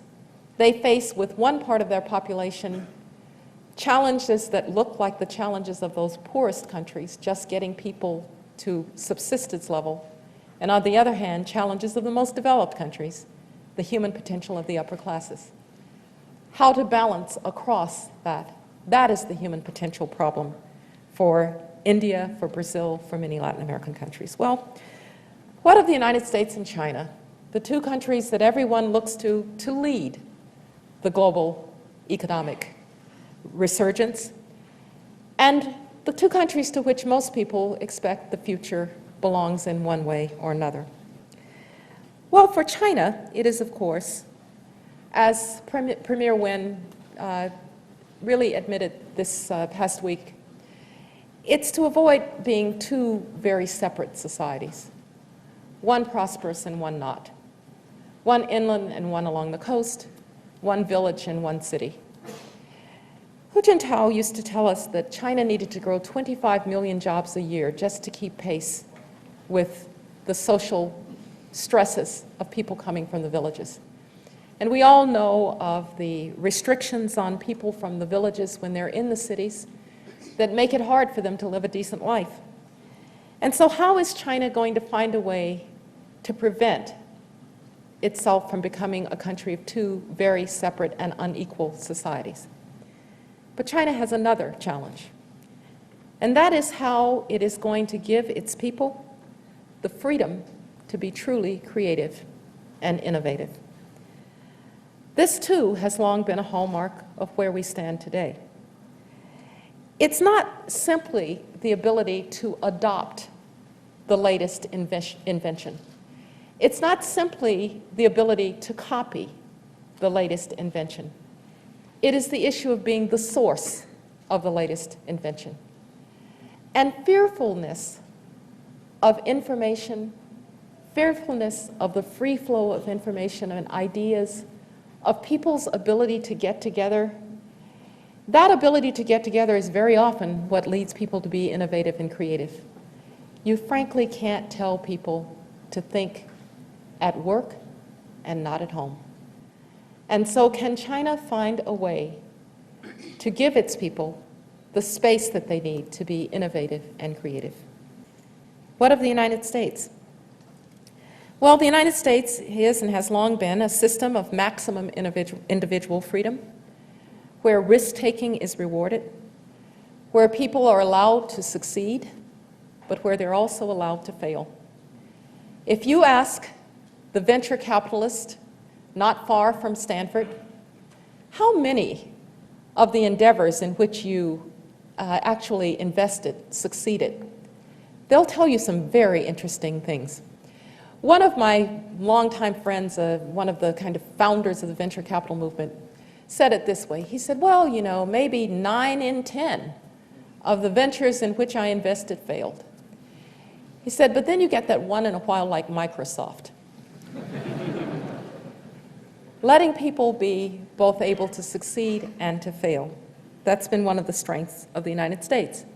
they face with one part of their population challenges that look like the challenges of those poorest countries, just getting people to subsistence level. And on the other hand, challenges of the most developed countries, the human potential of the upper classes. How to balance across that. That is the human potential problem for India, for Brazil, for many Latin American countries. Well, what of the United States and China, the 2 countries that everyone looks to lead the global economic resurgence, and the 2 countries to which most people expect the future belongs in one way or another? Well, for China, it is, of course, as Premier Wen really admitted this past week, it's to avoid being 2 very separate societies, one prosperous and one not, one inland and one along the coast, one village and one city. Hu Jintao used to tell us that China needed to grow 25 million jobs a year just to keep pace with the social stresses of people coming from the villages. And we all know of the restrictions on people from the villages when they're in the cities that make it hard for them to live a decent life. And so how is China going to find a way to prevent itself from becoming a country of 2 very separate and unequal societies? But China has another challenge. And that is how it is going to give its people the freedom to be truly creative and innovative. This, too, has long been a hallmark of where we stand today. It's not simply the ability to adopt the latest invention. It's not simply the ability to copy the latest invention. It is the issue of being the source of the latest invention. And fearfulness of information, fearfulness of the free flow of information and ideas, of people's ability to get together. That ability to get together is very often what leads people to be innovative and creative. You frankly can't tell people to think at work and not at home. And so can China find a way to give its people the space that they need to be innovative and creative? What of the United States? Well, the United States is and has long been a system of maximum individual freedom, where risk-taking is rewarded, where people are allowed to succeed, but where they're also allowed to fail. If you ask the venture capitalist not far from Stanford, how many of the endeavors in which you actually invested succeeded, they'll tell you some very interesting things. One of my longtime friends, one of the kind of founders of the venture capital movement, said it this way. He said, well, you know, maybe 9 in 10 of the ventures in which I invested failed. He said, but then you get that one in a while like Microsoft. Letting people be both able to succeed and to fail. That's been one of the strengths of the United States.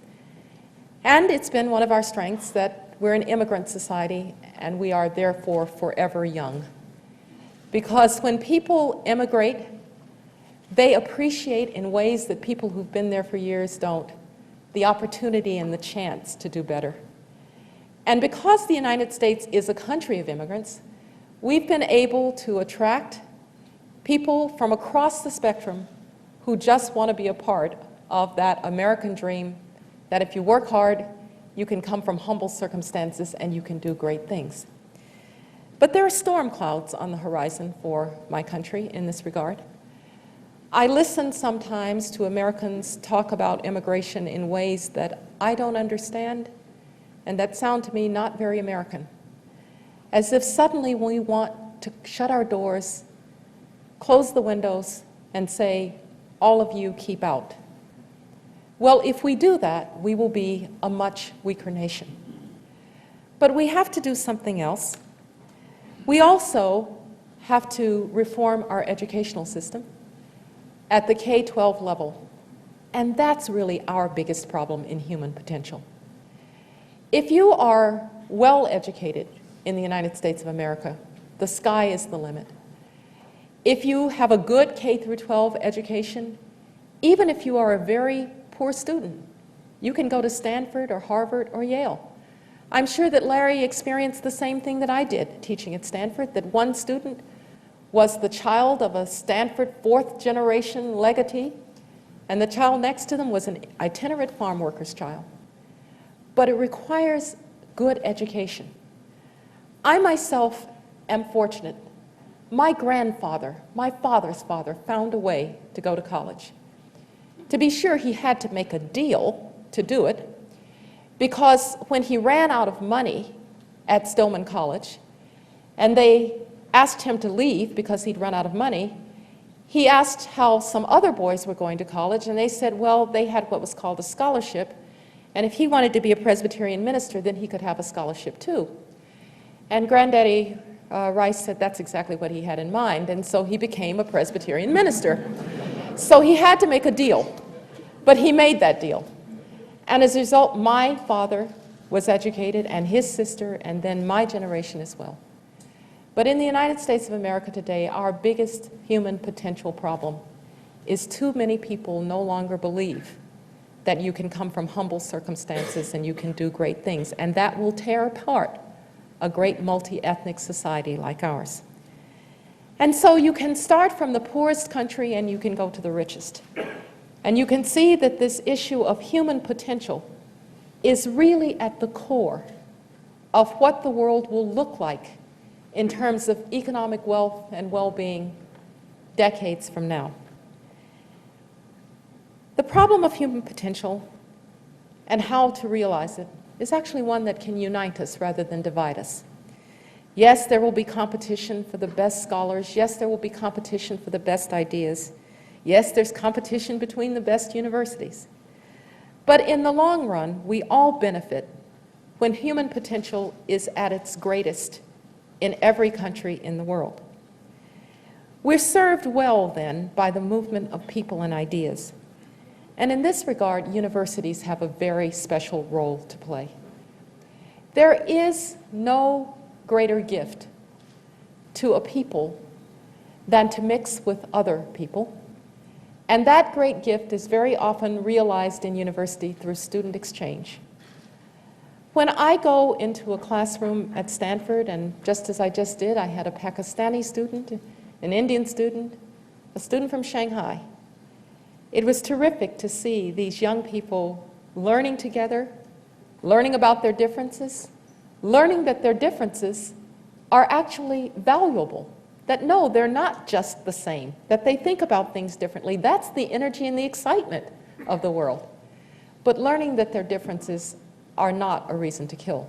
And it's been one of our strengths that we're an immigrant society and we are therefore forever young. Because when people immigrate, they appreciate in ways that people who've been there for years don't, the opportunity and the chance to do better. And because the United States is a country of immigrants, we've been able to attract people from across the spectrum who just want to be a part of that American dream that if you work hard, you can come from humble circumstances and you can do great things. But there are storm clouds on the horizon for my country in this regard. I listen sometimes to Americans talk about immigration in ways that I don't understand and that sound to me not very American. As if suddenly we want to shut our doors, close the windows, and say, all of you keep out. Well, if we do that, we will be a much weaker nation. But we have to do something else. We also have to reform our educational system at the K-12 level. And that's really our biggest problem in human potential. If you are well educated in the United States of America, the sky is the limit. If you have a good K-12 education, even if you are a very poor student, you can go to Stanford or Harvard or Yale. I'm sure that Larry experienced the same thing that I did teaching at Stanford, that one student was the child of a Stanford fourth-generation legatee, and the child next to them was an itinerant farm worker's child. But it requires good education. I myself am fortunate. My grandfather, my father's father, found a way to go to college. To be sure, he had to make a deal to do it, because when he ran out of money at Stillman College, and they asked him to leave because he'd run out of money, he asked how some other boys were going to college, and they said, well, they had what was called a scholarship, and if he wanted to be a Presbyterian minister, then he could have a scholarship too. And Granddaddy Rice said that's exactly what he had in mind, and so he became a Presbyterian minister. So he had to make a deal, but he made that deal. And as a result, my father was educated, and his sister, and then my generation as well. But in the United States of America today, our biggest human potential problem is too many people no longer believe that you can come from humble circumstances and you can do great things, and that will tear apart a great multi-ethnic society like ours. And so you can start from the poorest country and you can go to the richest. And you can see that this issue of human potential is really at the core of what the world will look like in terms of economic wealth and well-being decades from now. The problem of human potential and how to realize it is actually one that can unite us rather than divide us. Yes, there will be competition for the best scholars. Yes, there will be competition for the best ideas. Yes, there's competition between the best universities. But in the long run, we all benefit when human potential is at its greatest in every country in the world. We're served well, then, by the movement of people and ideas. And in this regard, universities have a very special role to play. There is no greater gift to a people than to mix with other people. And that great gift is very often realized in university through student exchange. When I go into a classroom at Stanford, and just as I just did, I had a Pakistani student, an Indian student, a student from Shanghai. It was terrific to see these young people learning together, learning about their differences, learning that their differences are actually valuable, that no, they're not just the same, that they think about things differently. That's the energy and the excitement of the world. But learning that their differences are not a reason to kill,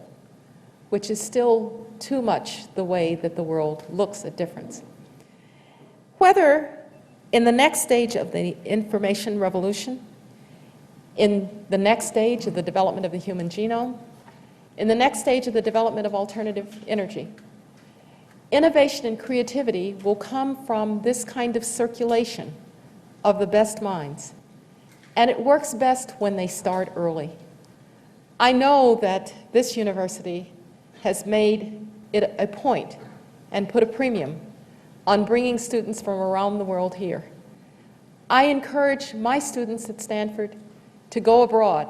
which is still too much the way that the world looks at difference. Whether in the next stage of the information revolution, in the next stage of the development of the human genome, in the next stage of the development of alternative energy, innovation and creativity will come from this kind of circulation of the best minds. And it works best when they start early. I know that this university has made it a point and put a premium on bringing students from around the world here. I encourage my students at Stanford to go abroad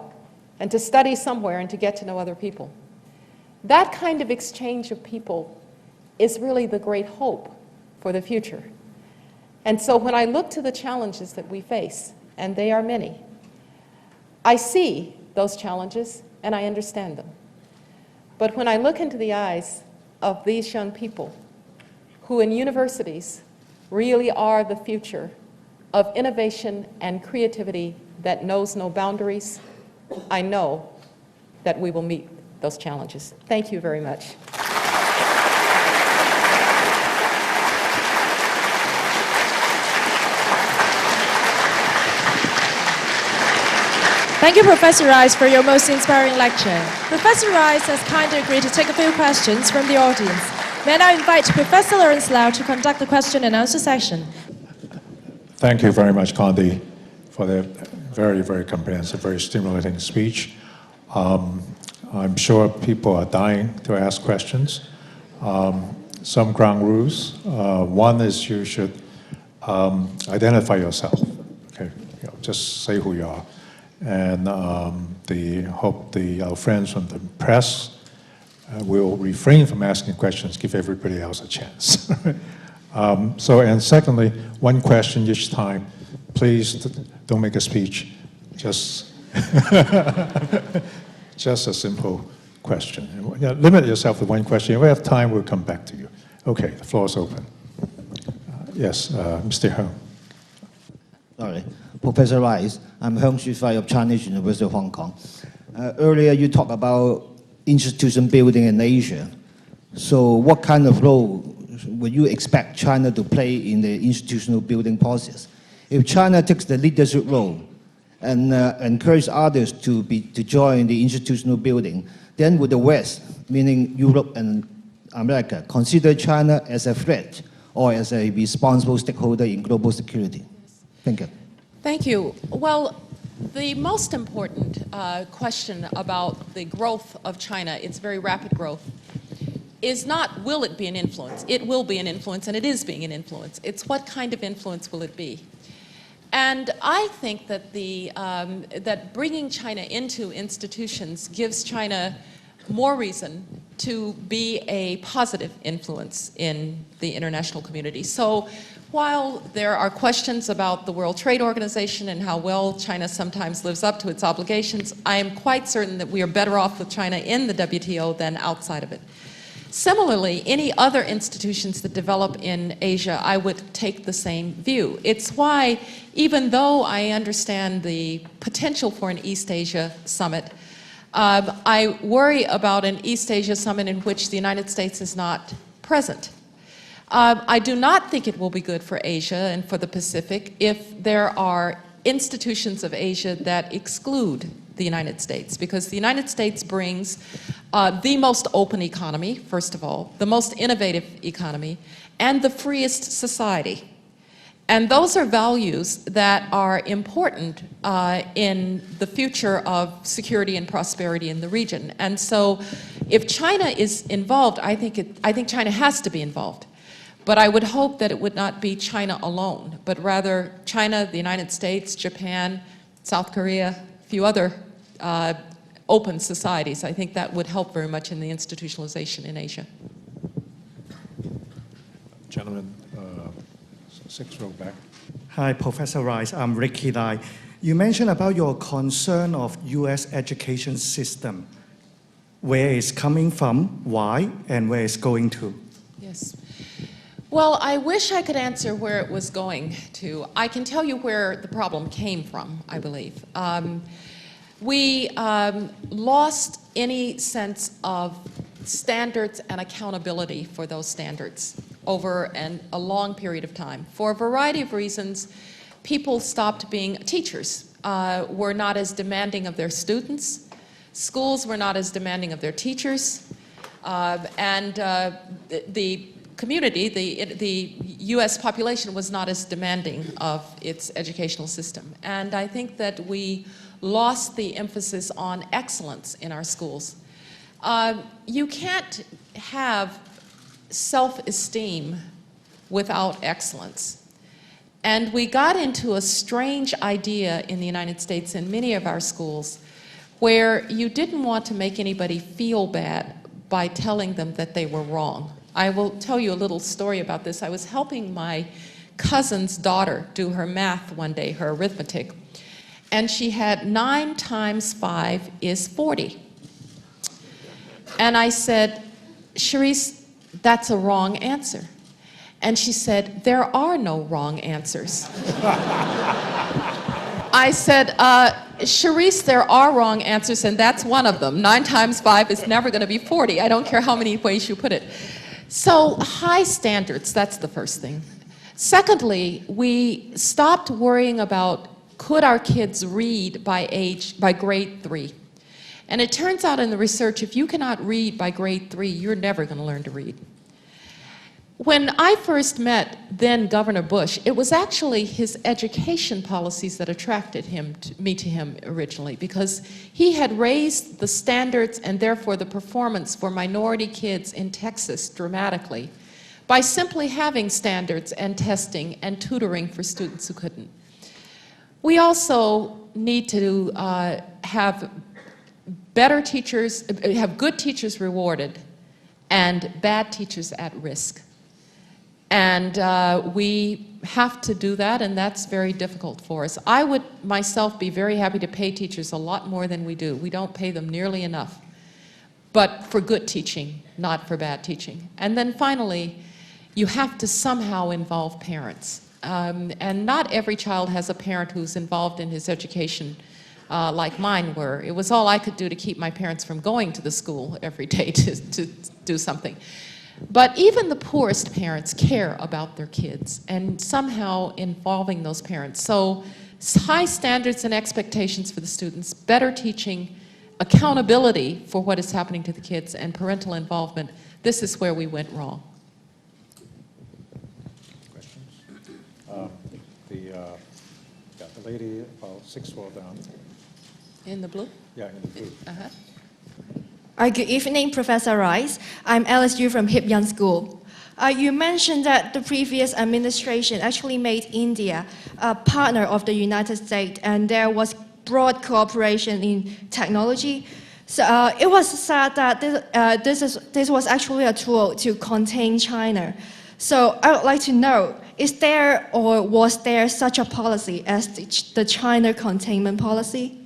and to study somewhere and to get to know other people. That kind of exchange of people is really the great hope for the future. And so when I look to the challenges that we face, and they are many, I see those challenges and I understand them. But when I look into the eyes of these young people who in universities really are the future of innovation and creativity that knows no boundaries, I know that we will meet those challenges. Thank you very much. Thank you, Professor Rice, for your most inspiring lecture. Professor Rice has kindly agreed to take a few questions from the audience. May I now invite Professor Lawrence Lau to conduct the question and answer session. Thank you very much, Condi, for the very, very comprehensive, very stimulating speech. I'm sure people are dying to ask questions. Some ground rules. One is you should identify yourself. Okay, just say who you are. And hope our friends from the press will refrain from asking questions, give everybody else a chance. And secondly, one question each time. Please don't make a speech, just just a simple question. Limit yourself to one question. If we have time, we'll come back to you. Okay, the floor is open. Yes, Mr. Hung. Sorry. Professor Rice, I'm Hung Shufai of Chinese University of Hong Kong. Earlier you talked about institution building in Asia. So what kind of role would you expect China to play in the institutional building process? If China takes the leadership role and encourage others to join the institutional building, then would the West, meaning Europe and America, consider China as a threat or as a responsible stakeholder in global security? Thank you. Thank you. Well, the most important question about the growth of China, its very rapid growth, is not will it be an influence. It will be an influence, and it is being an influence. It's what kind of influence will it be? And I think that that bringing China into institutions gives China more reason to be a positive influence in the international community. So While there are questions about the World Trade Organization and how well China sometimes lives up to its obligations, I am quite certain that we are better off with China in the WTO than outside of it. Similarly, any other institutions that develop in Asia, I would take the same view. It's why, even though I understand the potential for an East Asia summit, I worry about an East Asia summit in which the United States is not present. I do not think it will be good for Asia and for the Pacific if there are institutions of Asia that exclude the United States, because the United States brings the most open economy, first of all, the most innovative economy, and the freest society. And those are values that are important in the future of security and prosperity in the region. And so if China is involved, I think China has to be involved. But I would hope that it would not be China alone, but rather China, the United States, Japan, South Korea, a few other open societies. I think that would help very much in the institutionalization in Asia. Gentleman, sixth row back. Hi, Professor Rice. I'm Ricky Lai. You mentioned about your concern of U.S. education system, where it's coming from, why, and where it's going to. Yes. Well, I wish I could answer where it was going to. I can tell you where the problem came from, I believe. We lost any sense of standards and accountability for those standards over a long period of time. For a variety of reasons, people stopped being teachers, were not as demanding of their students, schools were not as demanding of their teachers, and the community, the US population was not as demanding of its educational system. And I think that we lost the emphasis on excellence in our schools. You can't have self-esteem without excellence. And we got into a strange idea in the United States in many of our schools where you didn't want to make anybody feel bad by telling them that they were wrong. I will tell you a little story about this. I was helping my cousin's daughter do her math one day, her arithmetic, and she had 9 times 5 is 40. And I said, Charisse, that's a wrong answer. And she said, there are no wrong answers. I said, Charisse, there are wrong answers, and that's one of them. 9 times 5 is never going to be 40. I don't care how many ways you put it. So high standards, that's the first thing. Secondly, we stopped worrying about could our kids read by grade 3. And it turns out in the research, if you cannot read by grade 3, you're never going to learn to read. When I first met then Governor Bush, it was actually his education policies that attracted me to him originally, because he had raised the standards and therefore the performance for minority kids in Texas dramatically by simply having standards and testing and tutoring for students who couldn't. We also need to have better teachers, have good teachers rewarded and bad teachers at risk. And we have to do that, and that's very difficult for us. I would myself be very happy to pay teachers a lot more than we do. We don't pay them nearly enough, but for good teaching, not for bad teaching. And then finally, you have to somehow involve parents. And not every child has a parent who's involved in his education like mine were. It was all I could do to keep my parents from going to the school every day to do something. But even the poorest parents care about their kids and somehow involving those parents. So high standards and expectations for the students, better teaching, accountability for what is happening to the kids, and parental involvement. This is where we went wrong. Questions? The lady about 6th row down. In the blue? Yeah, in the blue. Good evening, Professor Rice. I'm Alice Yu from Hip Young School. You mentioned that the previous administration actually made India a partner of the United States, and there was broad cooperation in technology. So it was said that this was actually a tool to contain China. So I would like to know, is there or was there such a policy as the China containment policy?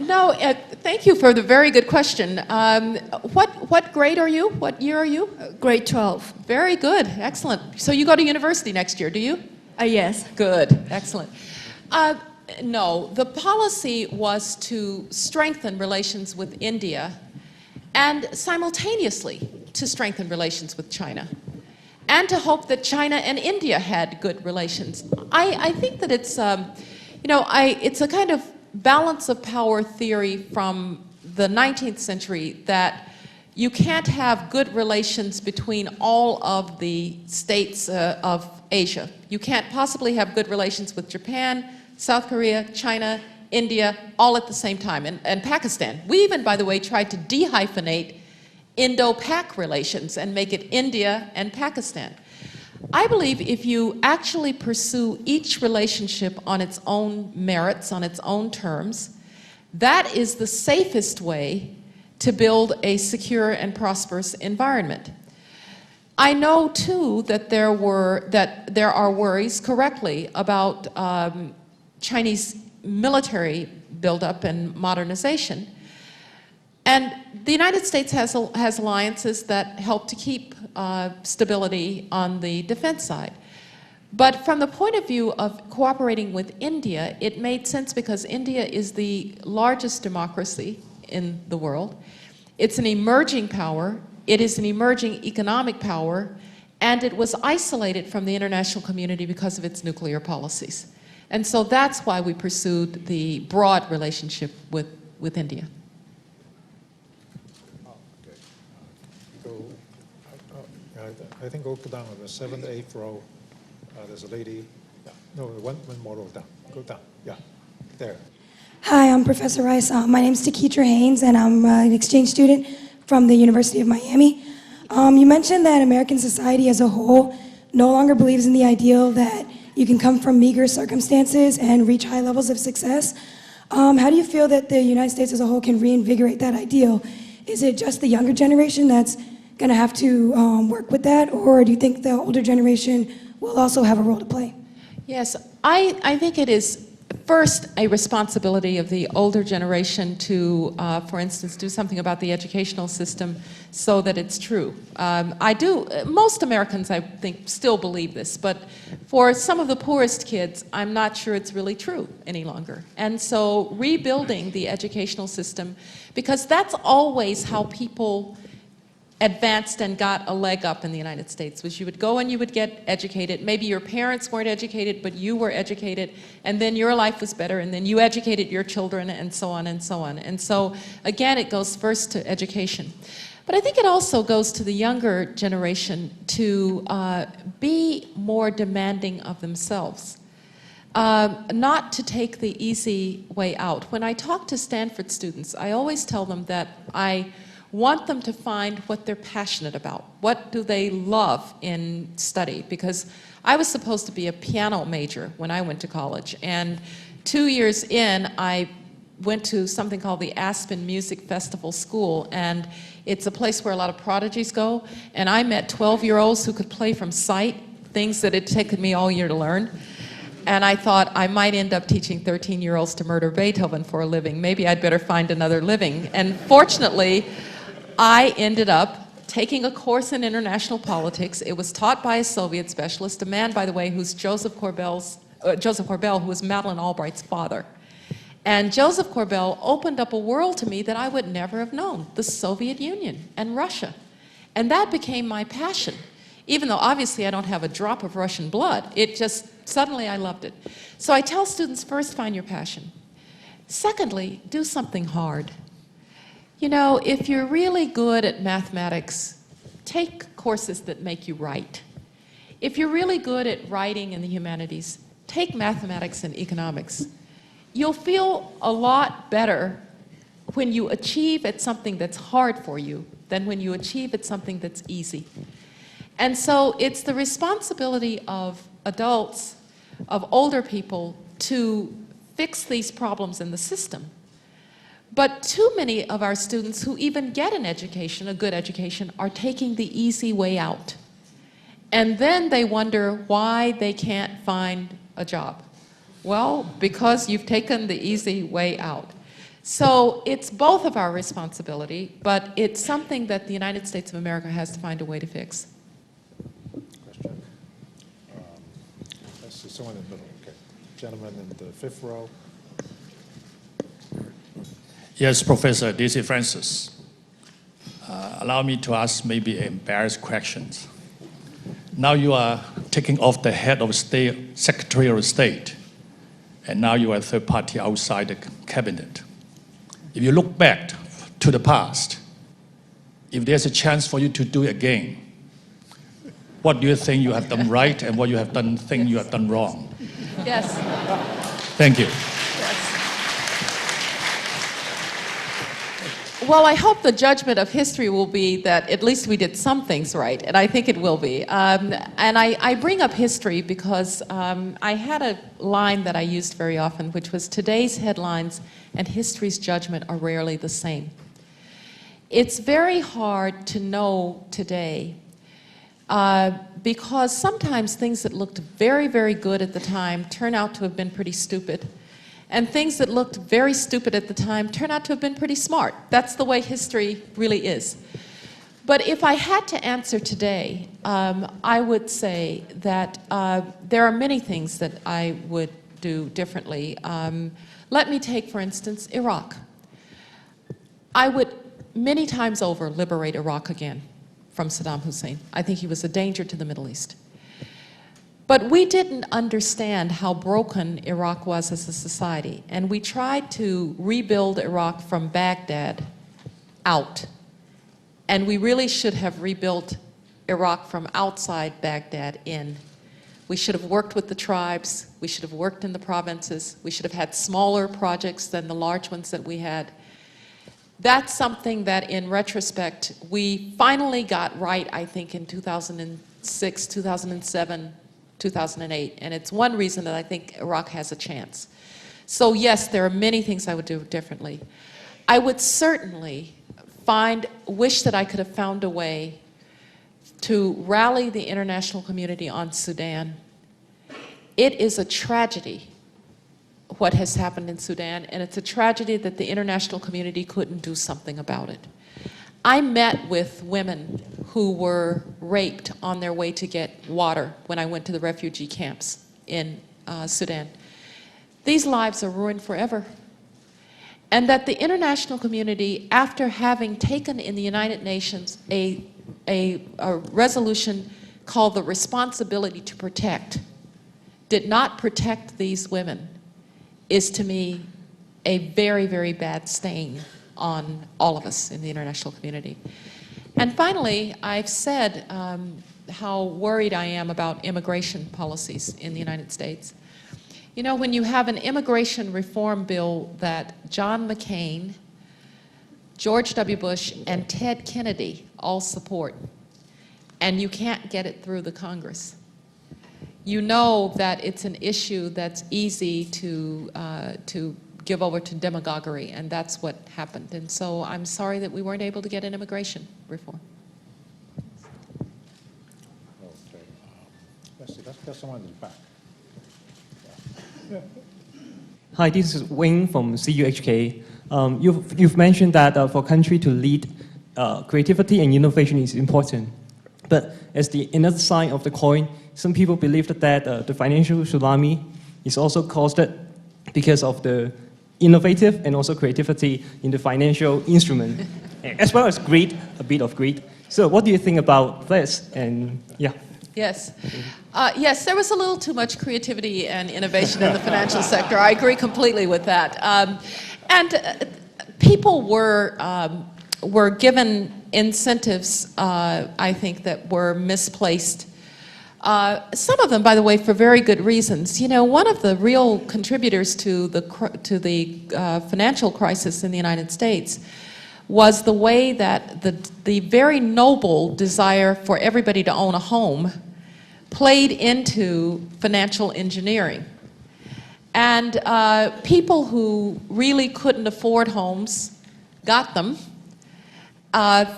No, thank you for the very good question. What grade are you? What year are you? Grade 12. Very good, excellent. So you go to university next year, do you? Yes. Good, excellent. No, the policy was to strengthen relations with India and simultaneously to strengthen relations with China and to hope that China and India had good relations. I think that it's, it's a kind of balance of power theory from the 19th century that you can't have good relations between all of the states of Asia. You can't possibly have good relations with Japan, South Korea, China, India, all at the same time, and Pakistan. We even, by the way, tried to dehyphenate Indo-Pak relations and make it India and Pakistan. I believe if you actually pursue each relationship on its own merits, on its own terms, that is the safest way to build a secure and prosperous environment. I know too that there are worries, correctly, about Chinese military buildup and modernization. And the United States has alliances that help to keep stability on the defense side. But from the point of view of cooperating with India, it made sense because India is the largest democracy in the world. It's an emerging power. It is an emerging economic power. And it was isolated from the international community because of its nuclear policies. And so that's why we pursued the broad relationship with India. I think go down on the 7th, 8th row. There's a lady. Yeah. No, one more row down. Go down. Yeah, there. Hi, I'm Professor Rice. My name is Takitra Haynes, and I'm an exchange student from the University of Miami. You mentioned that American society as a whole no longer believes in the ideal that you can come from meager circumstances and reach high levels of success. How do you feel that the United States as a whole can reinvigorate that ideal? Is it just the younger generation that's going to have to work with that, or do you think the older generation will also have a role to play? Yes, I think it is first a responsibility of the older generation to, for instance, do something about the educational system so that it's true. Most Americans, I think, still believe this, but for some of the poorest kids, I'm not sure it's really true any longer. And so rebuilding the educational system, because that's always how people advanced and got a leg up in the United States, was you would go and you would get educated. Maybe your parents weren't educated, but you were educated, and then your life was better, and then you educated your children, and so on and so on. And so, again, it goes first to education. But I think it also goes to the younger generation to be more demanding of themselves, not to take the easy way out. When I talk to Stanford students, I always tell them that I want them to find what they're passionate about. What do they love in study? Because I was supposed to be a piano major when I went to college, and 2 years in, I went to something called the Aspen Music Festival School, and it's a place where a lot of prodigies go, and I met 12-year-olds who could play from sight, things that it taken me all year to learn. And I thought I might end up teaching 13-year-olds to murder Beethoven for a living. Maybe I'd better find another living. And fortunately, I ended up taking a course in international politics. It was taught by a Soviet specialist, a man, by the way, who's Joseph Corbell, who was Madeleine Albright's father. And Joseph Corbell opened up a world to me that I would never have known, the Soviet Union and Russia. And that became my passion. Even though obviously I don't have a drop of Russian blood, it just, suddenly I loved it. So I tell students, first, find your passion. Secondly, do something hard. You know, if you're really good at mathematics, take courses that make you write. If you're really good at writing in the humanities, take mathematics and economics. You'll feel a lot better when you achieve at something that's hard for you than when you achieve at something that's easy. And so it's the responsibility of adults, of older people, to fix these problems in the system. But too many of our students who even get an education, a good education, are taking the easy way out. And then they wonder why they can't find a job. Well, because you've taken the easy way out. So it's both of our responsibility, but it's something that the United States of America has to find a way to fix. Question. Let's see, someone in the middle. Okay. Gentleman in the fifth row. Yes, Professor, this is Francis. Allow me to ask maybe embarrassed questions. Now you are taking off the head of state, Secretary of State, and now you are a third party outside the cabinet. If you look back to the past, if there's a chance for you to do it again, what do you think you have done right and what you have done think you have done wrong? Yes. Thank you. Well, I hope the judgment of history will be that at least we did some things right, and I think it will be. And I bring up history because I had a line that I used very often, which was today's headlines and history's judgment are rarely the same. It's very hard to know today because sometimes things that looked very, very good at the time turn out to have been pretty stupid. And things that looked very stupid at the time turn out to have been pretty smart. That's the way history really is. But if I had to answer today, I would say that there are many things that I would do differently. Let me take, for instance, Iraq. I would many times over liberate Iraq again from Saddam Hussein. I think he was a danger to the Middle East. But we didn't understand how broken Iraq was as a society, and we tried to rebuild Iraq from Baghdad out. And we really should have rebuilt Iraq from outside Baghdad in. We should have worked with the tribes, we should have worked in the provinces, we should have had smaller projects than the large ones that we had. That's something that, in retrospect, we finally got right, I think, in 2006, 2007, 2008, and it's one reason that I think Iraq has a chance. So yes, there are many things I would do differently. I would certainly wish that I could have found a way to rally the international community on Sudan. It is a tragedy what has happened in Sudan, and it's a tragedy that the international community couldn't do something about it. I met with women who were raped on their way to get water when I went to the refugee camps in Sudan. These lives are ruined forever. And that the international community, after having taken in the United Nations a resolution called the responsibility to protect, did not protect these women, is to me a very, very bad stain on all of us in the international community. And finally, I've said how worried I am about immigration policies in the United States. You know, when you have an immigration reform bill that John McCain, George W. Bush, and Ted Kennedy all support, and you can't get it through the Congress, you know that it's an issue that's easy to give over to demagoguery, and that's what happened. And so I'm sorry that we weren't able to get an immigration reform. Okay. Let's see, let's get someone in the back. Yeah. Hi, this is Wing from CUHK. You've mentioned that for a country to lead, creativity and innovation is important. But as the another side of the coin, some people believe that the financial tsunami is also caused because of the innovative and also creativity in the financial instrument, as well as greed, a bit of greed. So what do you think about this? And yeah. Yes. Yes, there was a little too much creativity and innovation in the financial sector. I agree completely with that. And people were given incentives, I think, that were misplaced. Some of them, by the way, for very good reasons. You know, one of the real contributors to the financial crisis in the United States was the way that the very noble desire for everybody to own a home played into financial engineering. And people who really couldn't afford homes got them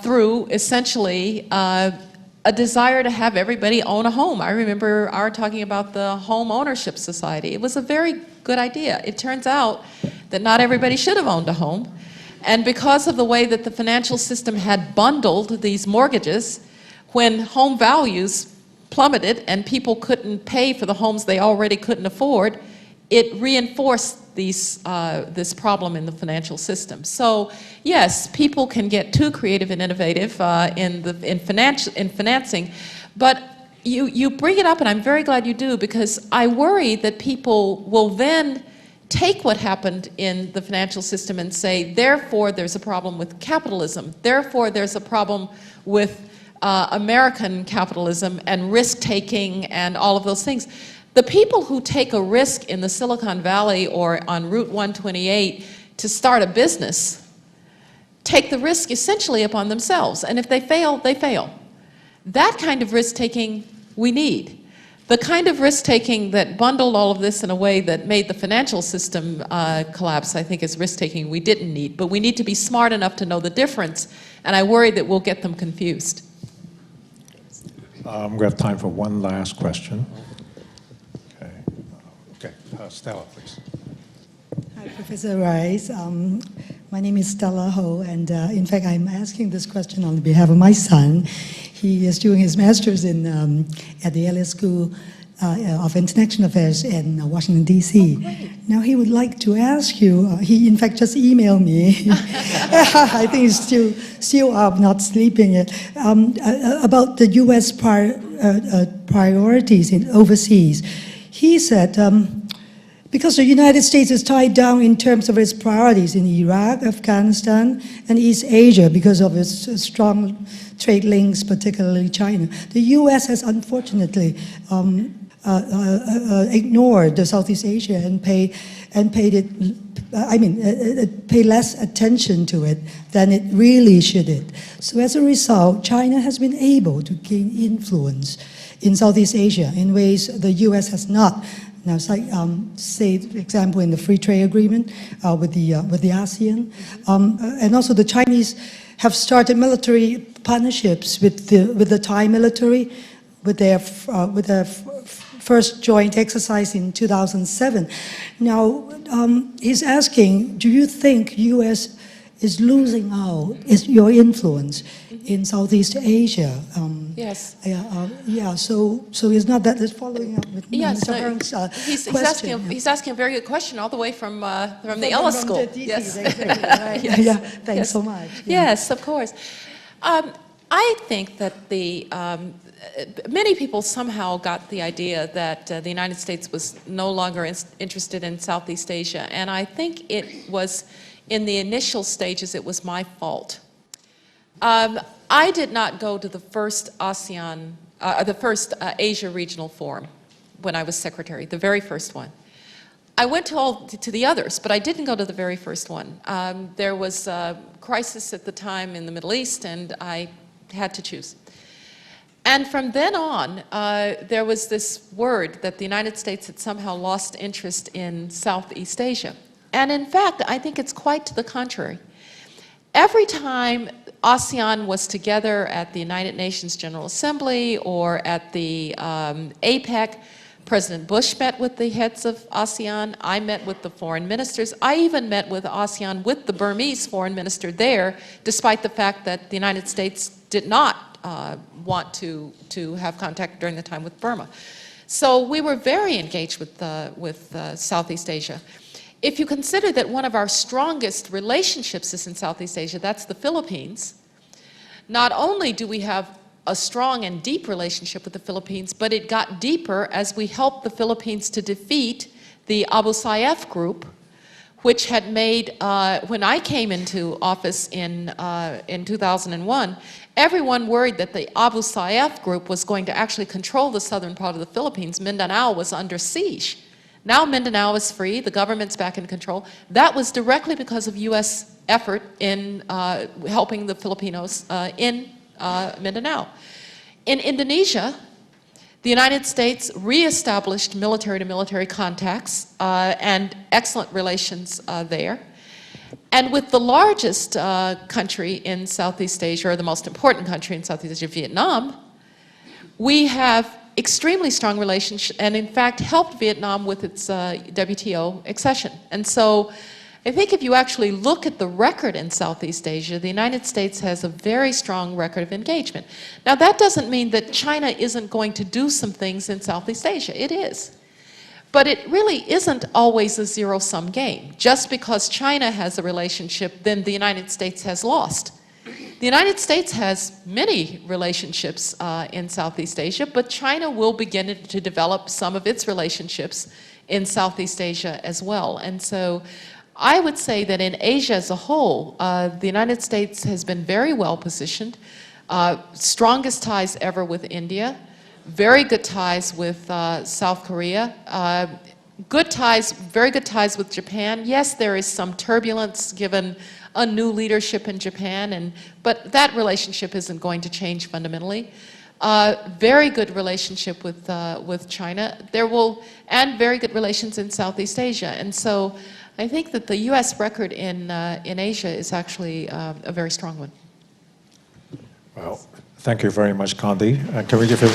through essentially a desire to have everybody own a home. I remember our talking about the Home Ownership Society. It was a very good idea. It turns out that not everybody should have owned a home. And because of the way that the financial system had bundled these mortgages, when home values plummeted and people couldn't pay for the homes they already couldn't afford, it reinforced this problem in the financial system. So yes, people can get too creative and innovative in financing, but you bring it up, and I'm very glad you do, because I worry that people will then take what happened in the financial system and say, therefore there's a problem with capitalism, therefore there's a problem with American capitalism and risk-taking and all of those things. The people who take a risk in the Silicon Valley or on Route 128 to start a business take the risk essentially upon themselves, and if they fail, they fail. That kind of risk-taking we need. The kind of risk-taking that bundled all of this in a way that made the financial system collapse, I think, is risk-taking we didn't need. But we need to be smart enough to know the difference, and I worry that we'll get them confused. We have time for one last question. Stella, please. Hi, Professor Rice. My name is Stella Ho, and in fact, I'm asking this question on behalf of my son. He is doing his master's at the LS School of International Affairs in Washington, D.C. Oh, now, he would like to ask you, he in fact just emailed me, I think he's still up, not sleeping yet, about the U.S. priorities in overseas. He said, because the United States is tied down in terms of its priorities in Iraq, Afghanistan, and East Asia because of its strong trade links, particularly China, the U.S. has unfortunately ignored the Southeast Asia and paid less attention to it than it really should. So as a result, China has been able to gain influence in Southeast Asia in ways the U.S. has not. Now, say, for example, in the free trade agreement with the ASEAN, and also the Chinese have started military partnerships with the Thai military, with their first joint exercise in 2007. Now, he's asking, do you think U.S. is losing out your influence in Southeast Asia? Yes. So it's not that it's following up with Mr. Heung's question. He's asking a very good question all the way from the Ellis School. Yes. Right. Yes. Yeah, thanks so much. Yeah. Yes, of course. I think that many people somehow got the idea that the United States was no longer interested in Southeast Asia, and I think it was, in the initial stages, it was my fault. I did not go to the first Asia Regional Forum when I was secretary, the very first one. I went to the others, but I didn't go to the very first one. There was a crisis at the time in the Middle East, and I had to choose. And from then on, there was this word that the United States had somehow lost interest in Southeast Asia. And in fact, I think it's quite to the contrary. Every time ASEAN was together at the United Nations General Assembly or at the APEC, President Bush met with the heads of ASEAN, I met with the foreign ministers, I even met with ASEAN with the Burmese foreign minister there, despite the fact that the United States did not want to have contact during the time with Burma. So we were very engaged with Southeast Asia. If you consider that one of our strongest relationships is in Southeast Asia, that's the Philippines, not only do we have a strong and deep relationship with the Philippines, but it got deeper as we helped the Philippines to defeat the Abu Sayyaf group, which had made, when I came into office in 2001, everyone worried that the Abu Sayyaf group was going to actually control the southern part of the Philippines. Mindanao was under siege. Now Mindanao is free, the government's back in control. That was directly because of U.S. effort in helping the Filipinos in Mindanao. In Indonesia, The United States reestablished military-to-military contacts and excellent relations there. And with the largest country in Southeast Asia, or the most important country in Southeast Asia, Vietnam, we have extremely strong relations and in fact helped Vietnam with its WTO accession. And so I think if you actually look at the record in Southeast Asia, the United States has a very strong record of engagement. Now that doesn't mean that China isn't going to do some things in Southeast Asia. It is. But it really isn't always a zero-sum game. Just because China has a relationship, then the United States has lost. The United States has many relationships in Southeast Asia, but China will begin to develop some of its relationships in Southeast Asia as well. And so I would say that in Asia as a whole, the United States has been very well positioned, strongest ties ever with India, very good ties with South Korea, very good ties with Japan. Yes, there is some turbulence given a new leadership in Japan, but that relationship isn't going to change fundamentally. Very good relationship with China. And very good relations in Southeast Asia. And so I think that the U.S. record in Asia is actually a very strong one. Well, thank you very much, Condi. Can we give you...